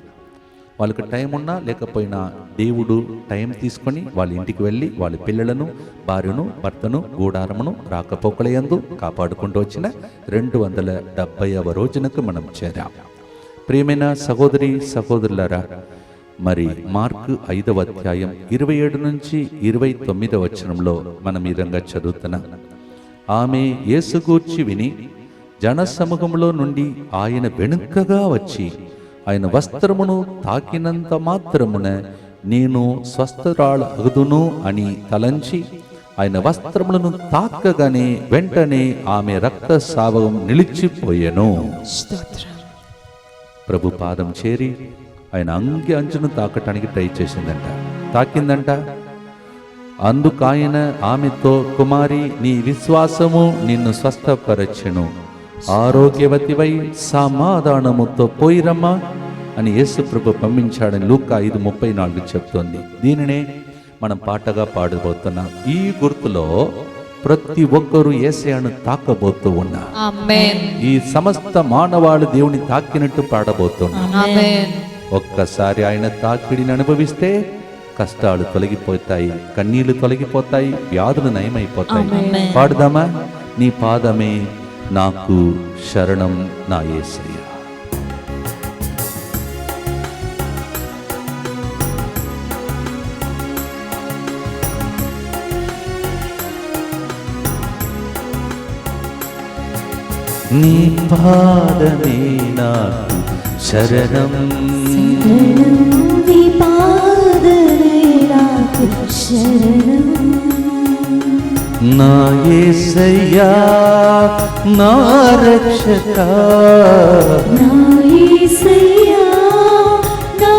వాళ్ళకి టైం ఉన్నా లేకపోయినా దేవుడు టైం తీసుకొని వాళ్ళ ఇంటికి వెళ్ళి వాళ్ళ పిల్లలను, భార్యను, భర్తను, గూడారమును రాకపోకలయందు కాపాడుకుంటూ వచ్చిన 270వ రోజునకు మనం చేరాం. ప్రియమైన సహోదరి సహోదరులారా, మరి మార్కు 5వ అధ్యాయం 27-29 వచనంలో మనం ఈ విధంగా చదువుతున్నాం. ఆమె యేసు గూర్చి విని జనసమూహంలో నుండి ఆయన వెనుకగా వచ్చి ఆయన వస్త్రమును తాకినంత మాత్రమున నేను స్వస్థరాలు అగుదును అని తలంచి ఆయన వస్త్రములను తాకగానే వెంటనే ఆమె రక్తస్రావం నిలిచిపోయెను. ప్రభు పాదం చేరి ఆయన అంగి అంచును తాకటానికి ట్రై చేసిందంట, తాకిందంట. అందుకాయన ఆమెతో, కుమారి, నీ విశ్వాసము నిన్ను స్వస్థపరచెను, ఆరోగ్యవతివై సమాధానముతో పోయిరమ్మా అని యేసు ప్రభు పంపించాడని లూకా 5:34 చెప్తోంది. దీనినే మనం పాటగా పాడబోతున్నాం. ఈ గుర్తులో ప్రతి ఒక్కరూ యేసయ్యను తాకబోతూ ఉన్నారు. ఈ సమస్త మానవాళి దేవుని తాకినట్టు పాడబోతున్నారు. ఒక్కసారి ఆయన తాకిడిని అనుభవిస్తే కష్టాలు తొలగిపోతాయి, కన్నీళ్లు తొలగిపోతాయి, వ్యాధులు నయమైపోతాయి. పాడుదామా? నీ పాదమే నాకు శరణం నా యేసయ్య. నీ పాదమే నాకు శరణం, నీ పాదమే నాకు శరణం. నా యేసయ్యా నా రక్షకా, నా యేసయ్యా నా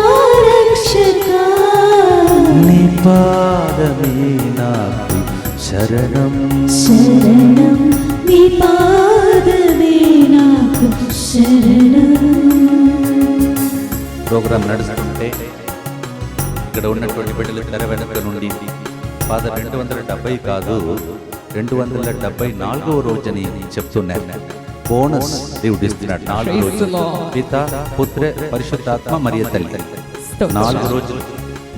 రక్షకా, నీ పాదమే నాకు శరణం. శరణం నీ పాదమే నాకు శరణం. ప్రోగ్రాం నడుస్తుంటే ఇక్కడ ఉన్నటువంటి బిడ్డలు తెర వెనుక నుండి ఫాదర్ 270 కాదు 274వ రోజుని చెప్తున్నారు. బోనస్ దేవుడు ఇస్తున్నాడు. 4 రోజులు పిత పుత్ర పరిశుద్ధాత్మ మరియ తల్లి 4 రోజులు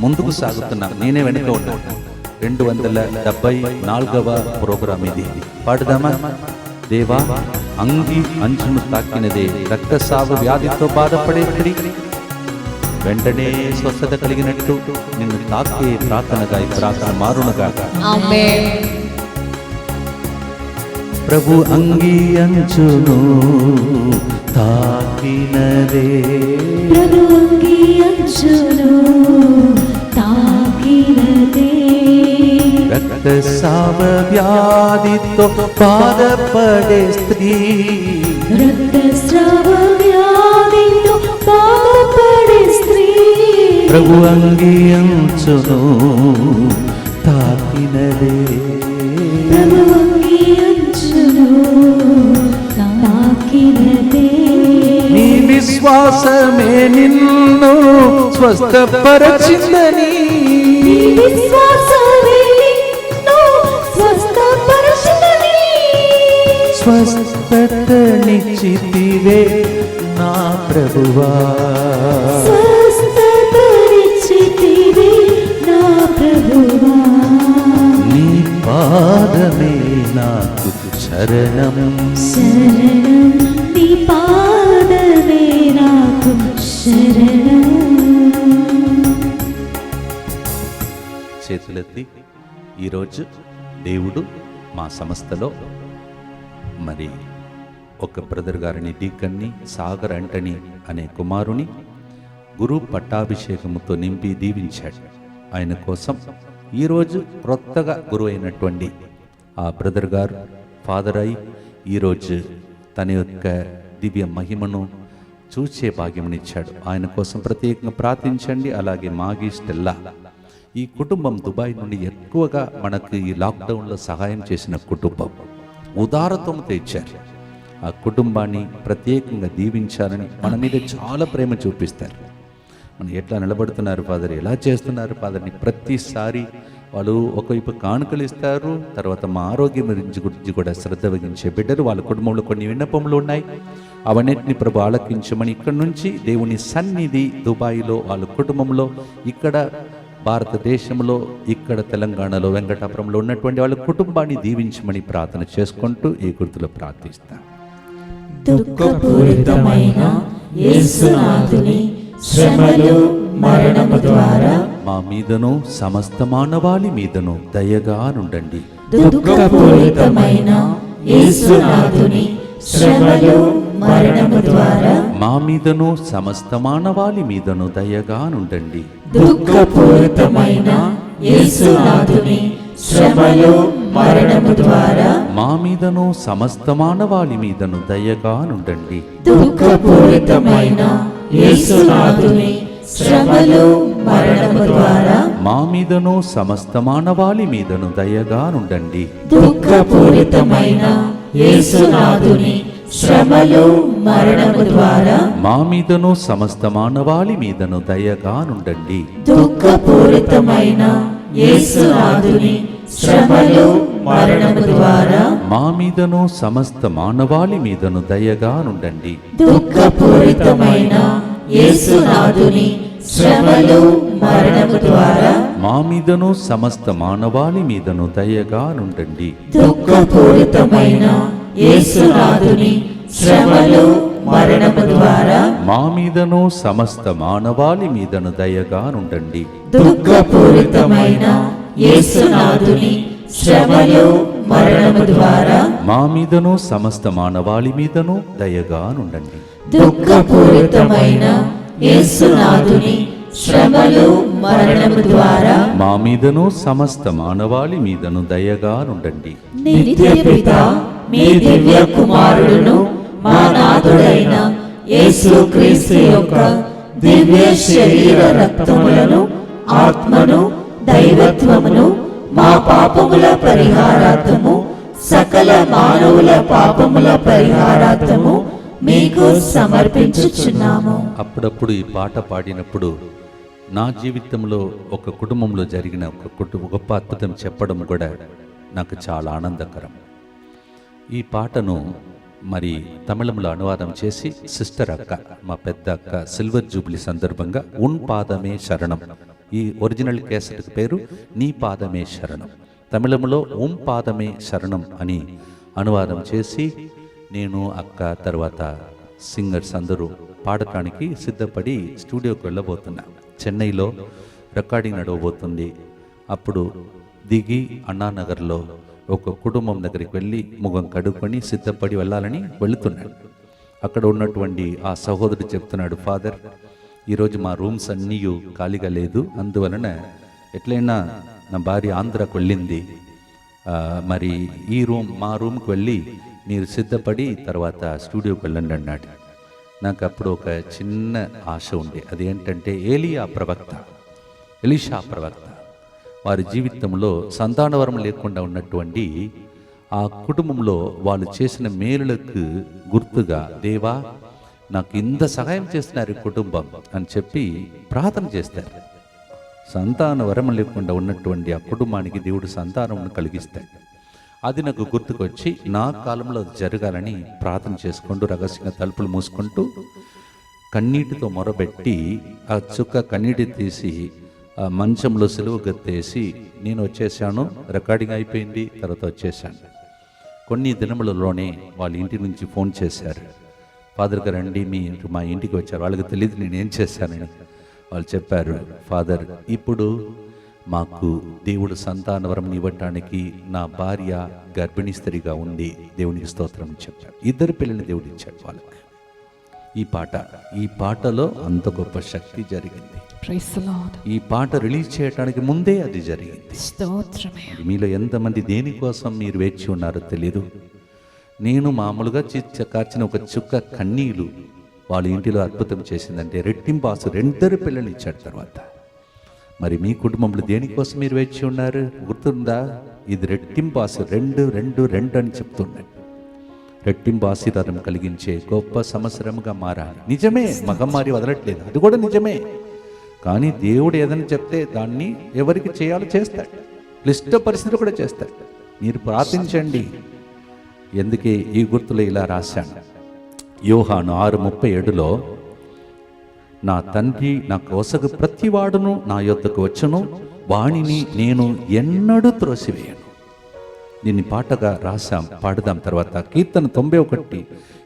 ముందుకు సాగుతున్నాం. నేనే వెనుక ఉన్నాను. 274వ ప్రోగ్రాం ఇది. పాడుదామా? దేవా అంగి అంచును తాకినదే రక్తస్రావ వ్యాధితో బాధపడే స్త్రీ వెంటనే స్వస్థత కలిగినట్టు నిన్ను తాకే ప్రార్థనగా ఈ ప్రార్థన మారునుగా. ప్రభు అంగి అంచును తాకినదే, ప్రభు అంగి అంచును తాకినదే, రక్తస్రావ వ్యాధితో బాధపడే స్త్రీ, రక్తస్రావ వ్యాధితో బాధపడే స్త్రీ, ప్రభు అంగి అంచును తాకినదే, ప్రభు అంగి అంచును తాకినదే. నీ విశ్వాసమే నిన్ను స్వస్థపరచిందని, నీ విశ్వాసమే నిన్ను స్వస్థపరచునని, స్వస్థతనిచ్చితివే నా ప్రభువా, స్వస్థపరిచితివే నా ప్రభువా, నీ పాదమే నాకు శరణం. శరణం నీ పాదమే నాకు శరణం. చేతులెత్తి ఈరోజు దేవుడు మా సంస్థలో మరి ఒక బ్రదర్ గారిని డీకన్ని సాగర్ అంటని అనే కుమారుని గురు పట్టాభిషేకముతో నింపి దీవించాడు. ఆయన కోసం ఈరోజు క్రొత్తగా గురువు అయినటువంటి ఆ బ్రదర్ గారు ఫాదర్ అయి ఈరోజు తన యొక్క దివ్య మహిమను చూసే భాగ్యమునిచ్చాడు. ఆయన కోసం ప్రత్యేకంగా ప్రార్థించండి. అలాగే మాగి స్టెల్లా ఈ కుటుంబం దుబాయ్ నుండి ఎక్కువగా మనకు ఈ లాక్డౌన్లో సహాయం చేసిన కుటుంబం, ఉదారత్వంతో ఇచ్చారు. ఆ కుటుంబాన్ని ప్రత్యేకంగా దీవించాలని మన మీద చాలా ప్రేమ చూపిస్తారు. మనం ఎట్లా నిలబడుతున్నారు ఫాదర్, ఎలా చేస్తున్నారు ఫాదర్ని ప్రతిసారి వాళ్ళు ఒకవైపు కానుకలు ఇస్తారు, తర్వాత మా ఆరోగ్యం గురించి కూడా శ్రద్ధ వహించే బిడ్డలు. వాళ్ళ కుటుంబంలో కొన్ని విన్నపములు ఉన్నాయి, అవన్నిటిని ప్రభు ఆలకించమని ఇక్కడ నుంచి దేవుని సన్నిధి దుబాయ్లో వాళ్ళ కుటుంబంలో, ఇక్కడ భారతదేశంలో, ఇక్కడ తెలంగాణలో వెంకటాపురంలో ఉన్నటువంటి వాళ్ళ కుటుంబాన్ని దీవించమని ప్రార్థన చేసుకుంటూ ఈ గుర్తులో ప్రార్థిస్తాం. దుఃఖపూరితమైన యేసునాథుని శ్రమలు మరణము ద్వారా మా మీదను సమస్త మానవాళి మీదను దయగా నుండండి. దుఃఖపూరితమైన యేసునాథుని శ్రమలు మరణము ద్వారా మా మీదను సమస్త మానవాళి మీదను దయగా నుండండి. దుఃఖపూరితమైన యేసునాథుని శ్రమలు మరణము ద్వారా మా మీదను సమస్త మానవాళి మీదను దయగా నుండండి. దుఃఖపూరితమైన యేసునాథుని శ్రమలు మరణము ద్వారా మా మీదను సమస్త మానవాళి మీదను దయగా నుండండి. దుఃఖపూరితమైన యేసునాథుని శ్రమలు మరణము ద్వారా మా మీదను సమస్త మానవాళి మీదను దయగా నుండండి. దుఃఖపూరితమైన యేసునాథుని శ్రమలు మరణము ద్వారా మా మీదను సమస్త మానవాళి మీదను దయగా నుండండి. దుఃఖపూరితమైన యేసునాథుని శ్రమలు మరణము ద్వారా మా మీదను సమస్త మానవాళి మీదను దయగా నుండండి. దుఃఖపూరితమైన యేసునాథుని శ్రమలు మరణము ద్వారా మా మీదను సమస్త మానవాళి మీదను దయగా నుండండి. దుఃఖపూరితమైన యేసునాథుని శ్రమలు మరణము ద్వారా మా మీదను సమస్త మానవాళి మీదను దయగా నుండండి. దుఃఖపూరితమైన యేసునాథుని శ్రమలు మరణము ద్వారా మా మీదను సమస్త మానవాళి మీదను దయగా నుండండి. నిత్య పిత మీ దివ్య కుమారుడును మా నాథుడైన యేసుక్రీస్తు యొక్క దివ్య శరీర రక్తములను ఆత్మను దైవత్వమును మా పాపముల పరిహారార్థము సకల మానవుల పాపముల పరిహారార్థము మీకు సమర్పించుచున్నాము. అప్పుడప్పుడు ఈ పాట పాడినప్పుడు నా జీవితంలో ఒక కుటుంబంలో జరిగిన గొప్ప అద్భుతం చెప్పడం కూడా నాకు చాలా ఆనందకరం. ఈ పాటను మరి తమిళంలో అనువాదం చేసి సిస్టర్ అక్క, మా పెద్ద అక్క సిల్వర్ జూబ్లీ సందర్భంగా ఉన్ పాదమే శరణం, ఈ ఒరిజినల్ కేసెట్ పేరు నీ పాదమే శరణం, తమిళంలో పాదమే శరణం అని అనువాదం చేసి నేను అక్క తర్వాత సింగర్స్ అందరూ పాడటానికి సిద్ధపడి స్టూడియోకి వెళ్ళబోతున్నా. చెన్నైలో రికార్డింగ్ నడవబోతుంది. అప్పుడు దిగి అన్నానగర్లో ఒక కుటుంబం దగ్గరికి వెళ్ళి ముఖం కడుక్కొని సిద్ధపడి వెళ్ళాలని వెళుతున్నాడు. అక్కడ ఉన్నటువంటి ఆ సహోదరుడు చెప్తున్నాడు, ఫాదర్ ఈరోజు మా రూమ్స్ అన్నీ ఖాళీగా లేదు, అందువలన ఎట్లయినా నా భార్య ఆంధ్రాకు వెళ్ళింది, మరి ఈ మా రూమ్కి వెళ్ళి మీరు సిద్ధపడి తర్వాత స్టూడియోకి వెళ్ళండి అన్నాడు. నాకు అప్పుడు ఒక చిన్న ఆశ ఉంది. అదేంటంటే ఎలీషా ప్రవక్త వారి జీవితంలో సంతానవరం లేకుండా ఉన్నటువంటి ఆ కుటుంబంలో వాళ్ళు చేసిన మేలులకు గుర్తుగా, దేవా నాకు ఇంత సహాయం చేస్తున్నారు ఈ కుటుంబం అని చెప్పి ప్రార్థన చేస్తారు. సంతానవరం లేకుండా ఉన్నటువంటి ఆ కుటుంబానికి దేవుడు సంతానం కలిగిస్తాడు. అది నాకు గుర్తుకొచ్చి నా కాలంలో అది జరగాలని ప్రార్థన చేసుకుంటూ రహస్యంగా తలుపులు మూసుకుంటూ కన్నీటితో మొరబెట్టి ఆ చుక్క కన్నీటి తీసి ఆ మంచంలో సిలువ గత్తేసి నేను వచ్చేసాను, రికార్డింగ్ అయిపోయింది, తర్వాత వచ్చేసాను. కొన్ని దినములలోనే వాళ్ళ ఇంటి నుంచి ఫోన్ చేశారు, ఫాదర్ గారు రండి మీరు మా ఇంటికి వచ్చారు. వాళ్ళకి తెలియదు నేనేం చేశానని. వాళ్ళు చెప్పారు, ఫాదర్ ఇప్పుడు మాకు దేవుడు సంతానవరం ఇవ్వటానికి నా భార్య గర్భిణీ స్త్రీగా ఉంది, దేవునికి స్తోత్రం చెప్పాడు. 2 పిల్లల్ని దేవుడు ఇచ్చాడు వాళ్ళకి. ఈ పాటలో అంత గొప్ప శక్తి జరిగింది. ఈ పాట రిలీజ్ చేయడానికి ముందే అది జరిగింది. మీలో ఎంతమంది దేనికోసం మీరు వేచి ఉన్నారో తెలీదు. నేను మామూలుగా కార్చిన ఒక చుక్క కన్నీళ్ళు వాళ్ళ ఇంటిలో అద్భుతం చేసిందంటే రెట్టింపాసు 2 పిల్లల్ని ఇచ్చాడు తర్వాత. మరి మీ కుటుంబంలో దేనికోసం మీరు వేచి ఉన్నారు గుర్తుందా? ఇది రెట్టింపాసు 2 అని చెప్తున్నాడు. రెట్టింపు ఆశీర్వాదం కలిగించే గొప్ప సంవత్సరముగా మారాలి. నిజమే, మగమ్మారి వదలట్లేదు, అది కూడా నిజమే. కానీ దేవుడు ఏదైనా చెప్తే దాన్ని ఎవరికి చేయాలో చేస్తాడు, క్లిష్ట పరిస్థితులు కూడా చేస్తాడు. మీరు ప్రార్థించండి. ఎందుకే ఈ గుర్తులో ఇలా రాశాను, యోహాను 6:37లో నా తండ్రి నా కోసకు ప్రతివాడును నా యొద్దకు వచ్చును, వాణిని నేను ఎన్నడూ త్రోసివేయను. దీన్ని పాటగా రాశాం, పాడదాం తర్వాత. కీర్తన 91,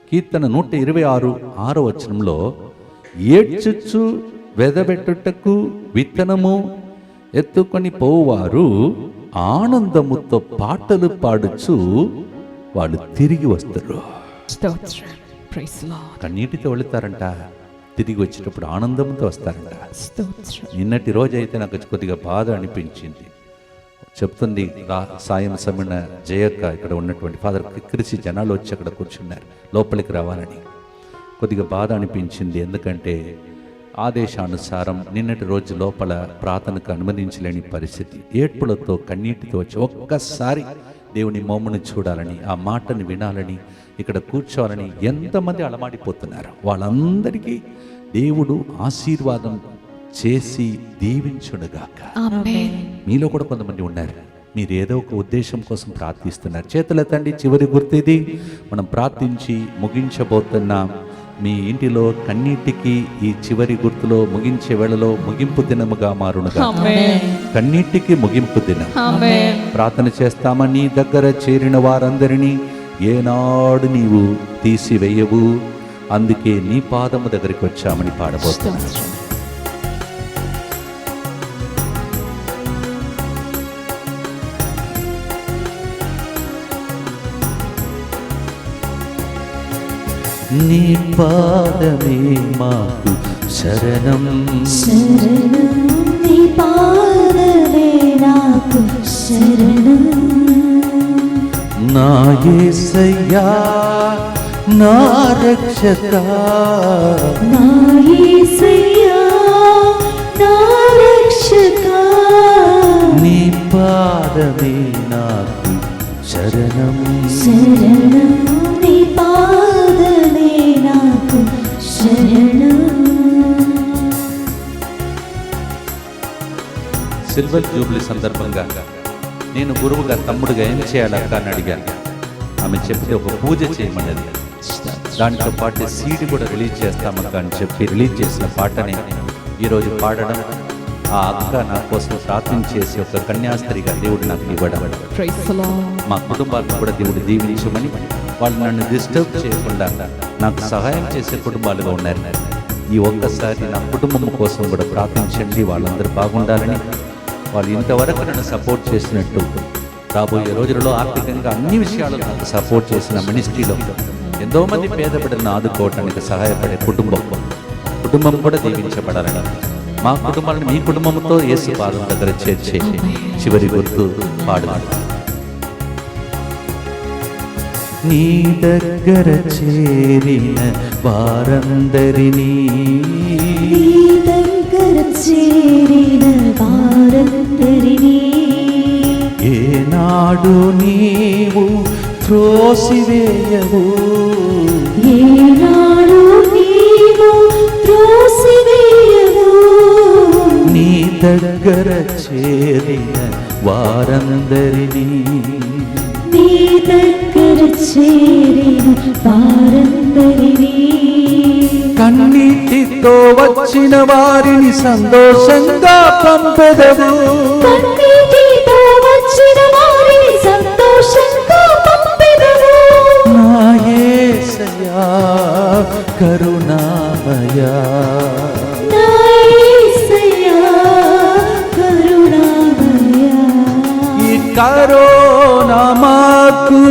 కీర్తన 126 వచనంలో ఏడ్చుచ్చు వెదబెట్టుటకు విత్తనము ఎత్తుకొని పోవారు ఆనందముతో పాటలు పాడుచు వాళ్ళు తిరిగి వస్తారు. కన్నీటితో వెళుతారంట, తిరిగి వచ్చేటప్పుడు ఆనందంతో వస్తారంట. నిన్నటి రోజు అయితే నాకు కొద్దిగా బాధ అనిపించింది. చెప్తుంది సాయం సమీన జయక్క, ఇక్కడ ఉన్నటువంటి ఫాదర్ కిక్కిరిసి జనాలు వచ్చి అక్కడ కూర్చున్నారు లోపలికి రావాలని. కొద్దిగా బాధ అనిపించింది. ఎందుకంటే ఆదేశానుసారం నిన్నటి రోజు లోపల ప్రార్థనకు అనుమతించలేని పరిస్థితి. ఏడ్పులతో కన్నీటితో వచ్చి ఒక్కసారి దేవుని మోమును చూడాలని, ఆ మాటను వినాలని, ఇక్కడ కూర్చోవాలని ఎంతమంది అలమాడిపోతున్నారు. వాళ్ళందరికీ దేవుడు ఆశీర్వాదం చేసి దీవించునుగాక. మీలో కూడా కొంతమంది ఉన్నారు, మీరు ఏదో ఒక ఉద్దేశం కోసం ప్రార్థిస్తున్నారు. చేతులెత్తండి. చివరి గుర్తు ఇది. మనం ప్రార్థించి ముగించబోతున్నాం. మీ ఇంటిలో కన్నీటికి ఈ చివరి గుర్తులో ముగించే వేళలో ముగింపు దినముగా మారునుగా. కన్నీటికి ముగింపు దినం. ప్రార్థన చేస్తామని దగ్గర చేరిన వారందరినీ ఏనాడు నీవు తీసివేయవు, అందుకే నీ పాదము దగ్గరికి వచ్చామని పాడబోతున్నాం. నీ పాదమే మాకు శరణం. శరణం నీ పాదమే నాకు శరణం. నా యేసయ్యా నా రక్షకా, నా యేసయ్యా నా రక్షకా, నీ పాదమే నాకు శరణం. శరణం నీ పాదమే నాకు శరణం. సిల్వర్ జూబ్లీ సందర్భంగా నేను గురువుగా తమ్ముడుగా ఏం చేయాలక్క అని అడిగాను. ఆమె చెప్తే ఒక పూజ చేయమన్నది. దాంతో పాటు సీడీ కూడా రిలీజ్ చేస్తామక్క అని చెప్పి రిలీజ్ చేసిన పాటని ఈరోజు పాడడం, ఆ అక్క నా కోసం ప్రార్థించేసి ఒక కన్యాస్త్రీగా దేవుడు నాకు ఇవ్వడం, మా కుటుంబాలను కూడా దేవుడు దీవించమని, వాళ్ళు నన్ను డిస్టర్బ్ చేయకుండా నాకు సహాయం చేసే కుటుంబాలుగా ఉన్నారు. ఈ ఒక్కసారి నా కుటుంబం కోసం కూడా ప్రార్థించండి, వాళ్ళందరూ బాగుండాలని. వాళ్ళు ఇంతవరకు నన్ను సపోర్ట్ చేసినట్టు రాబోయే రోజులలో ఆర్థికంగా అన్ని విషయాలు నాకు సపోర్ట్ చేసిన మినిస్ట్రీలో ఎంతోమంది పేద బిడ్డలను ఆదుకోవటానికి సహాయపడే కుటుంబం కూడా దీవించబడాలని, మా కుటుంబాలను మీ కుటుంబంతో యేసు పాదం దగ్గర చేర్చే చివరి గుర్తు పాడుతాను. నీ దగ్గర చేరిన వారందరినీ, నీ దగ్గర చేరిన వారందరినీ ఏనాడు నీవు త్రోసివేయవు, ఏనాడు నీవు త్రోసివేయవు. నీ దగ్గర చేరిన వారందరినీ, నీ దగ్గర చేరిన వారందరినీ కన్నీటితో వచ్చిన వారిని సంతోషంగా పంపెదవు, కన్నీటితో వచ్చిన వారిని సంతోషంగా పంపెదవు. నా యేసయ్యా కరుణామయా, నా యేసయ్యా కరుణామయా. ఈ కరోనా మాకు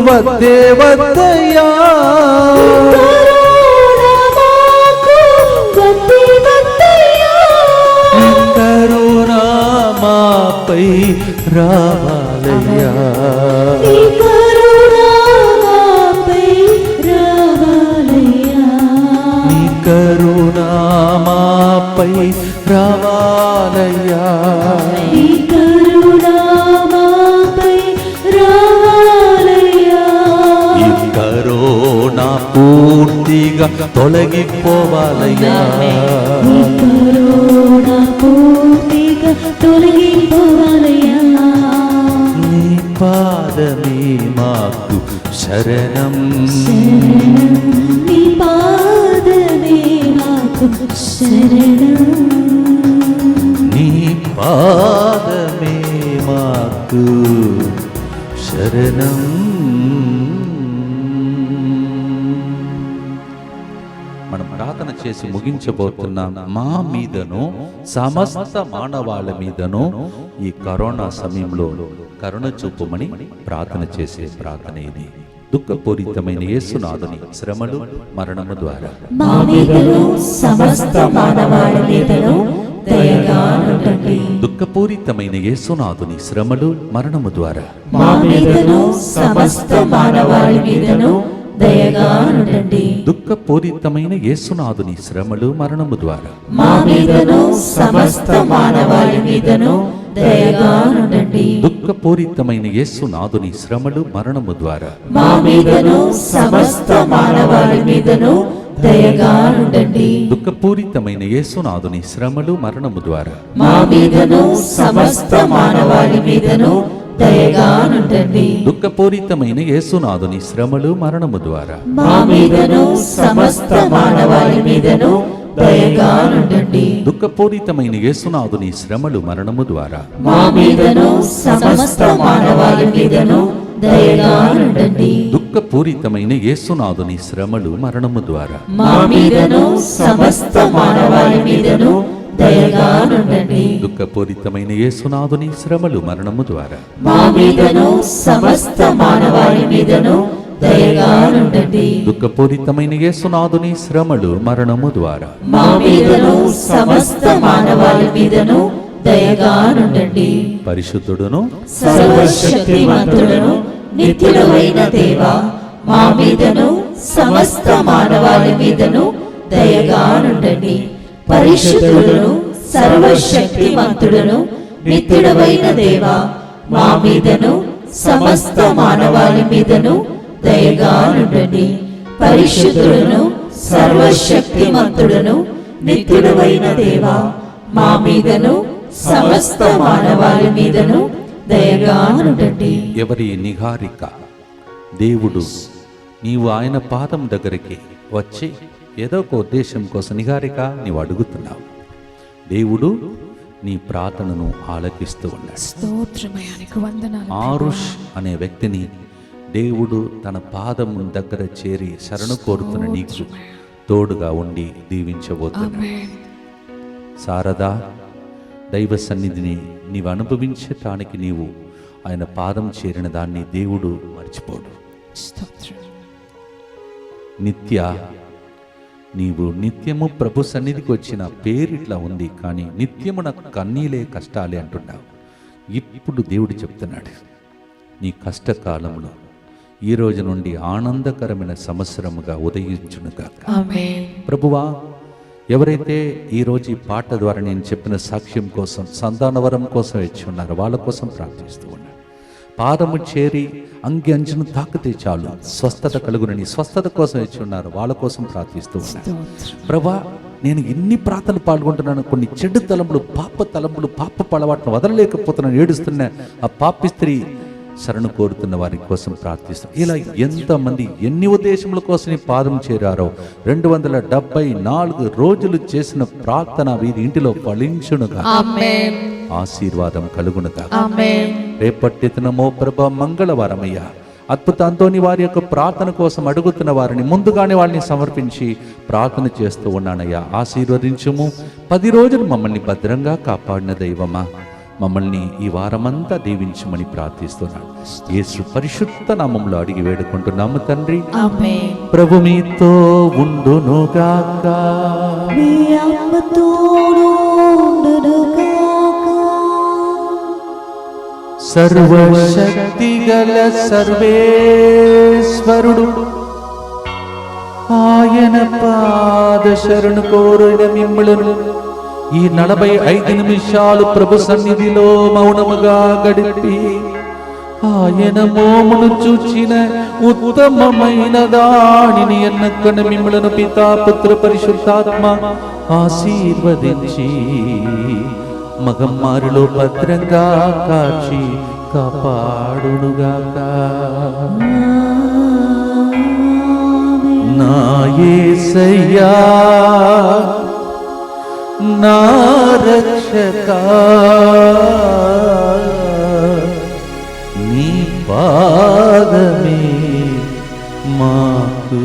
వద్దే వద్దయ్యా, కరుణ మాకు వద్దే వద్దయ్యా. ఈ కరోనా మాపై రావాలయ్యా, నీ కరుణ మాపై రావాలయ్యా. నీ కరుణా మాపై రావాలయ్యా. నీ కరుణ మాపై రావాలయ్యా. ఈ కరోనా పూర్తిగా తొలగిపోవాలయ్యా, నీ కరుణ పూర్తిగా తొలగిపోవాలయ్యా. నీ పాదమే మాకు శరణం. శరణం నీ పాదమే నాకు శరణం. నీ పాదమే మాకు శరణం. మనం ప్రార్థన చేసి ముగించబోతున్నాం. మా మీదను సమస్త మానవాళి మీదను ఈ కరోనా సమయంలో కరుణ చూపమని ప్రార్థన చేసే ప్రార్థన ఇది. దుఃఖపూరితమైన యేసునాథుని శ్రమలు మరణము ద్వారా మా మీదను సమస్త మానవాళి మీదను దయగా ఉండండి. దుఃఖపూరితమైన యేసునాథుని శ్రమలు మరణము ద్వారా మా మీదను సమస్త మానవాళి మీదను దయగా ఉండండి. దుఃఖపూరితమైన యేసునాథుని శ్రమలు మరణము ద్వారా మా మీదను సమస్త మానవాళి మీదను దయగా ఉండండి. దుఃఖపూరితమైన యేసునాథుని శ్రమలు మరణము ద్వారా మా మీదను సమస్త మానవాళి మీదను దయగా ఉండండి. దుఃఖపూరితమైన యేసునాథుని శ్రమలు మరణము ద్వారా మా మీదను సమస్త మానవాళి మీదను దయగా ఉండండి. దుఃఖపూరితమైన యేసునాథుని శ్రమలు మరణము ద్వారా మా మీదను సమస్త మానవాళి మీదను దయగా ఉండండి. దుఃఖపూరితమైన యేసునాథుని శ్రమలు మరణము ద్వారా మా మీదను సమస్త మానవాళి మీదను దయగా ఉండండి. దుఃఖపూరితమైన యేసునాథుని శ్రమలు మరణము ద్వారా మా మీదను సమస్త మానవాళి మీదను దయగా ఉండండి. దుఃఖపూరితమైన యేసునాథుని శ్రమలు మరణము ద్వారా మా మీదను సమస్త మానవాళి మీదను దయగా నుండండి. దుఃఖపూరితమైన యేసునాథుని శ్రమలు మరణము ద్వారా మా మీదను సమస్త మానవాళి మీదను దయగా నుండండి. పరిశుద్ధుడును సర్వశక్తిమంతుడును నిత్యుడవైన దేవా, మా మీదను సమస్త మానవాళి మీదను దయగా నుండండి. పరిశుద్ధుడును సర్వశక్తిమంతుడును నిత్యుడవైన దేవా, మా మీదను సమస్త మానవాళి మీదను దయగా నుండండి. పరిశుద్ధుడును సర్వశక్తిమంతుడును నిత్యుడవైన దేవా, మా మీదను సమస్త మానవాళి మీదను దయగా నుండండి. ఎవరి నిహారిక దేవుడు, నీవు ఆయన పాదం దగ్గరికి వచ్చి ఏదో ఒక ఉద్దేశం కోసం నిహారిక నీవు అడుగుతున్నావు. దేవుడు నీ ప్రార్థనను ఆలకిస్తూ ఉన్నాడు. స్తోత్రమయానికి వందనాలు. ఆరుష్ అనే వ్యక్తిని దేవుడు తన పాదం దగ్గర చేరి శరణు కోరుతున్న నీకు తోడుగా ఉండి దీవించబోతున్నాడు. శారదా, దైవ సన్నిధిని నీవు అనుభవించటానికి నీవు ఆయన పాదం చేరిన దాన్ని దేవుడు మర్చిపోడు. స్తోత్రం. నిత్య, నీవు నిత్యము ప్రభు సన్నిధికి వచ్చిన పేరు ఇట్లా ఉంది, కానీ నిత్యము నాకు కన్నీలే కష్టాలే అంటున్నావు. ఇప్పుడు దేవుడు చెప్తున్నాడు, నీ కష్టకాలంలో ఈ రోజు నుండి ఆనందకరమైన సంవత్సరముగా ఉదయించునుగా. ఆమేన్. ప్రభువా, ఎవరైతే ఈరోజు ఈ పాట ద్వారా నేను చెప్పిన సాక్ష్యం కోసం, సంతానవరం కోసం వచ్చి ఉన్నారో వాళ్ళ కోసం ప్రార్థిస్తూ ఉన్నాను. పాదము చేరి అంగి అంచును తాకితే చాలు స్వస్థత కలుగునని, స్వస్థత కోసం వచ్చి ఉన్నారు వాళ్ళ కోసం ప్రార్థిస్తూ ఉన్నాను. ప్రభా, నేను ఎన్ని ప్రార్థనలు పాల్గొంటున్నాను, కొన్ని చెడు తలంపులు, పాప అలవాట్లను వదలలేకపోతున్నాను, ఏడుస్తున్న ఆ పాపి స్త్రీ శరణు కోరుతున్న వారి కోసం ప్రార్థిస్తాం. ఇలా ఎంతమంది ఎన్ని ఉద్దేశముల కోసం ఈ పాదం చేరారో 274 రోజులు చేసిన ప్రార్థన వీరి ఇంటిలో ఫలించునుగా. ఆమేన్. ఆశీర్వాదం కలుగునుగా. ఆమేన్. రేపటి దినమో ప్రభా మంగళవారమయ్యా, అద్భుతాంతోని వారి యొక్క ప్రార్థన కోసం అడుగుతున్న వారిని ముందుగానే వాళ్ళని సమర్పించి ప్రార్థన చేస్తూ ఉన్నానయ్యా. ఆశీర్వదించుము. 10 రోజులు మమ్మల్ని భద్రంగా కాపాడిన దైవమా, మమ్మల్ని ఈ వారమంతా దీవించమని ప్రార్థిస్తున్నాను. యేసు పరిశుద్ధ నామములో అడిగి వేడుకుంటున్నాము తండ్రి. ఆమేన్. ప్రభు మీతో ఉండునుగాక. మీ ఆత్మతోను ఉండునుగాక. సర్వశక్తిగల సర్వేశ్వరుడు ఆయన పాద శరణు కోరిన మిమ్ములను ఈ 45 నిమిషాలు ప్రభు సన్నిధిలో మౌనముగా గడిపి ఆయన మోమును చూచిన ఉత్తమమైన దానిని ఎన్నక్కన మిమ్ములను పితా పుత్ర పరిశుద్ధాత్మ ఆశీర్వదించి మగమ్మారిలో భద్రంగా కాచి కాపాడునుగాక. నా యేసయ్యా, నా రక్షకా, నీ పాదమే మాకు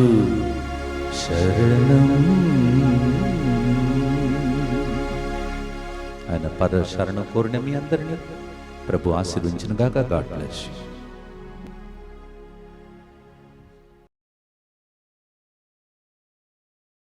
శరణం. ఆయన పర శరణ కోరిన మీ అందరినీ ప్రభు ఆశీర్వించునుగాక. God bless you.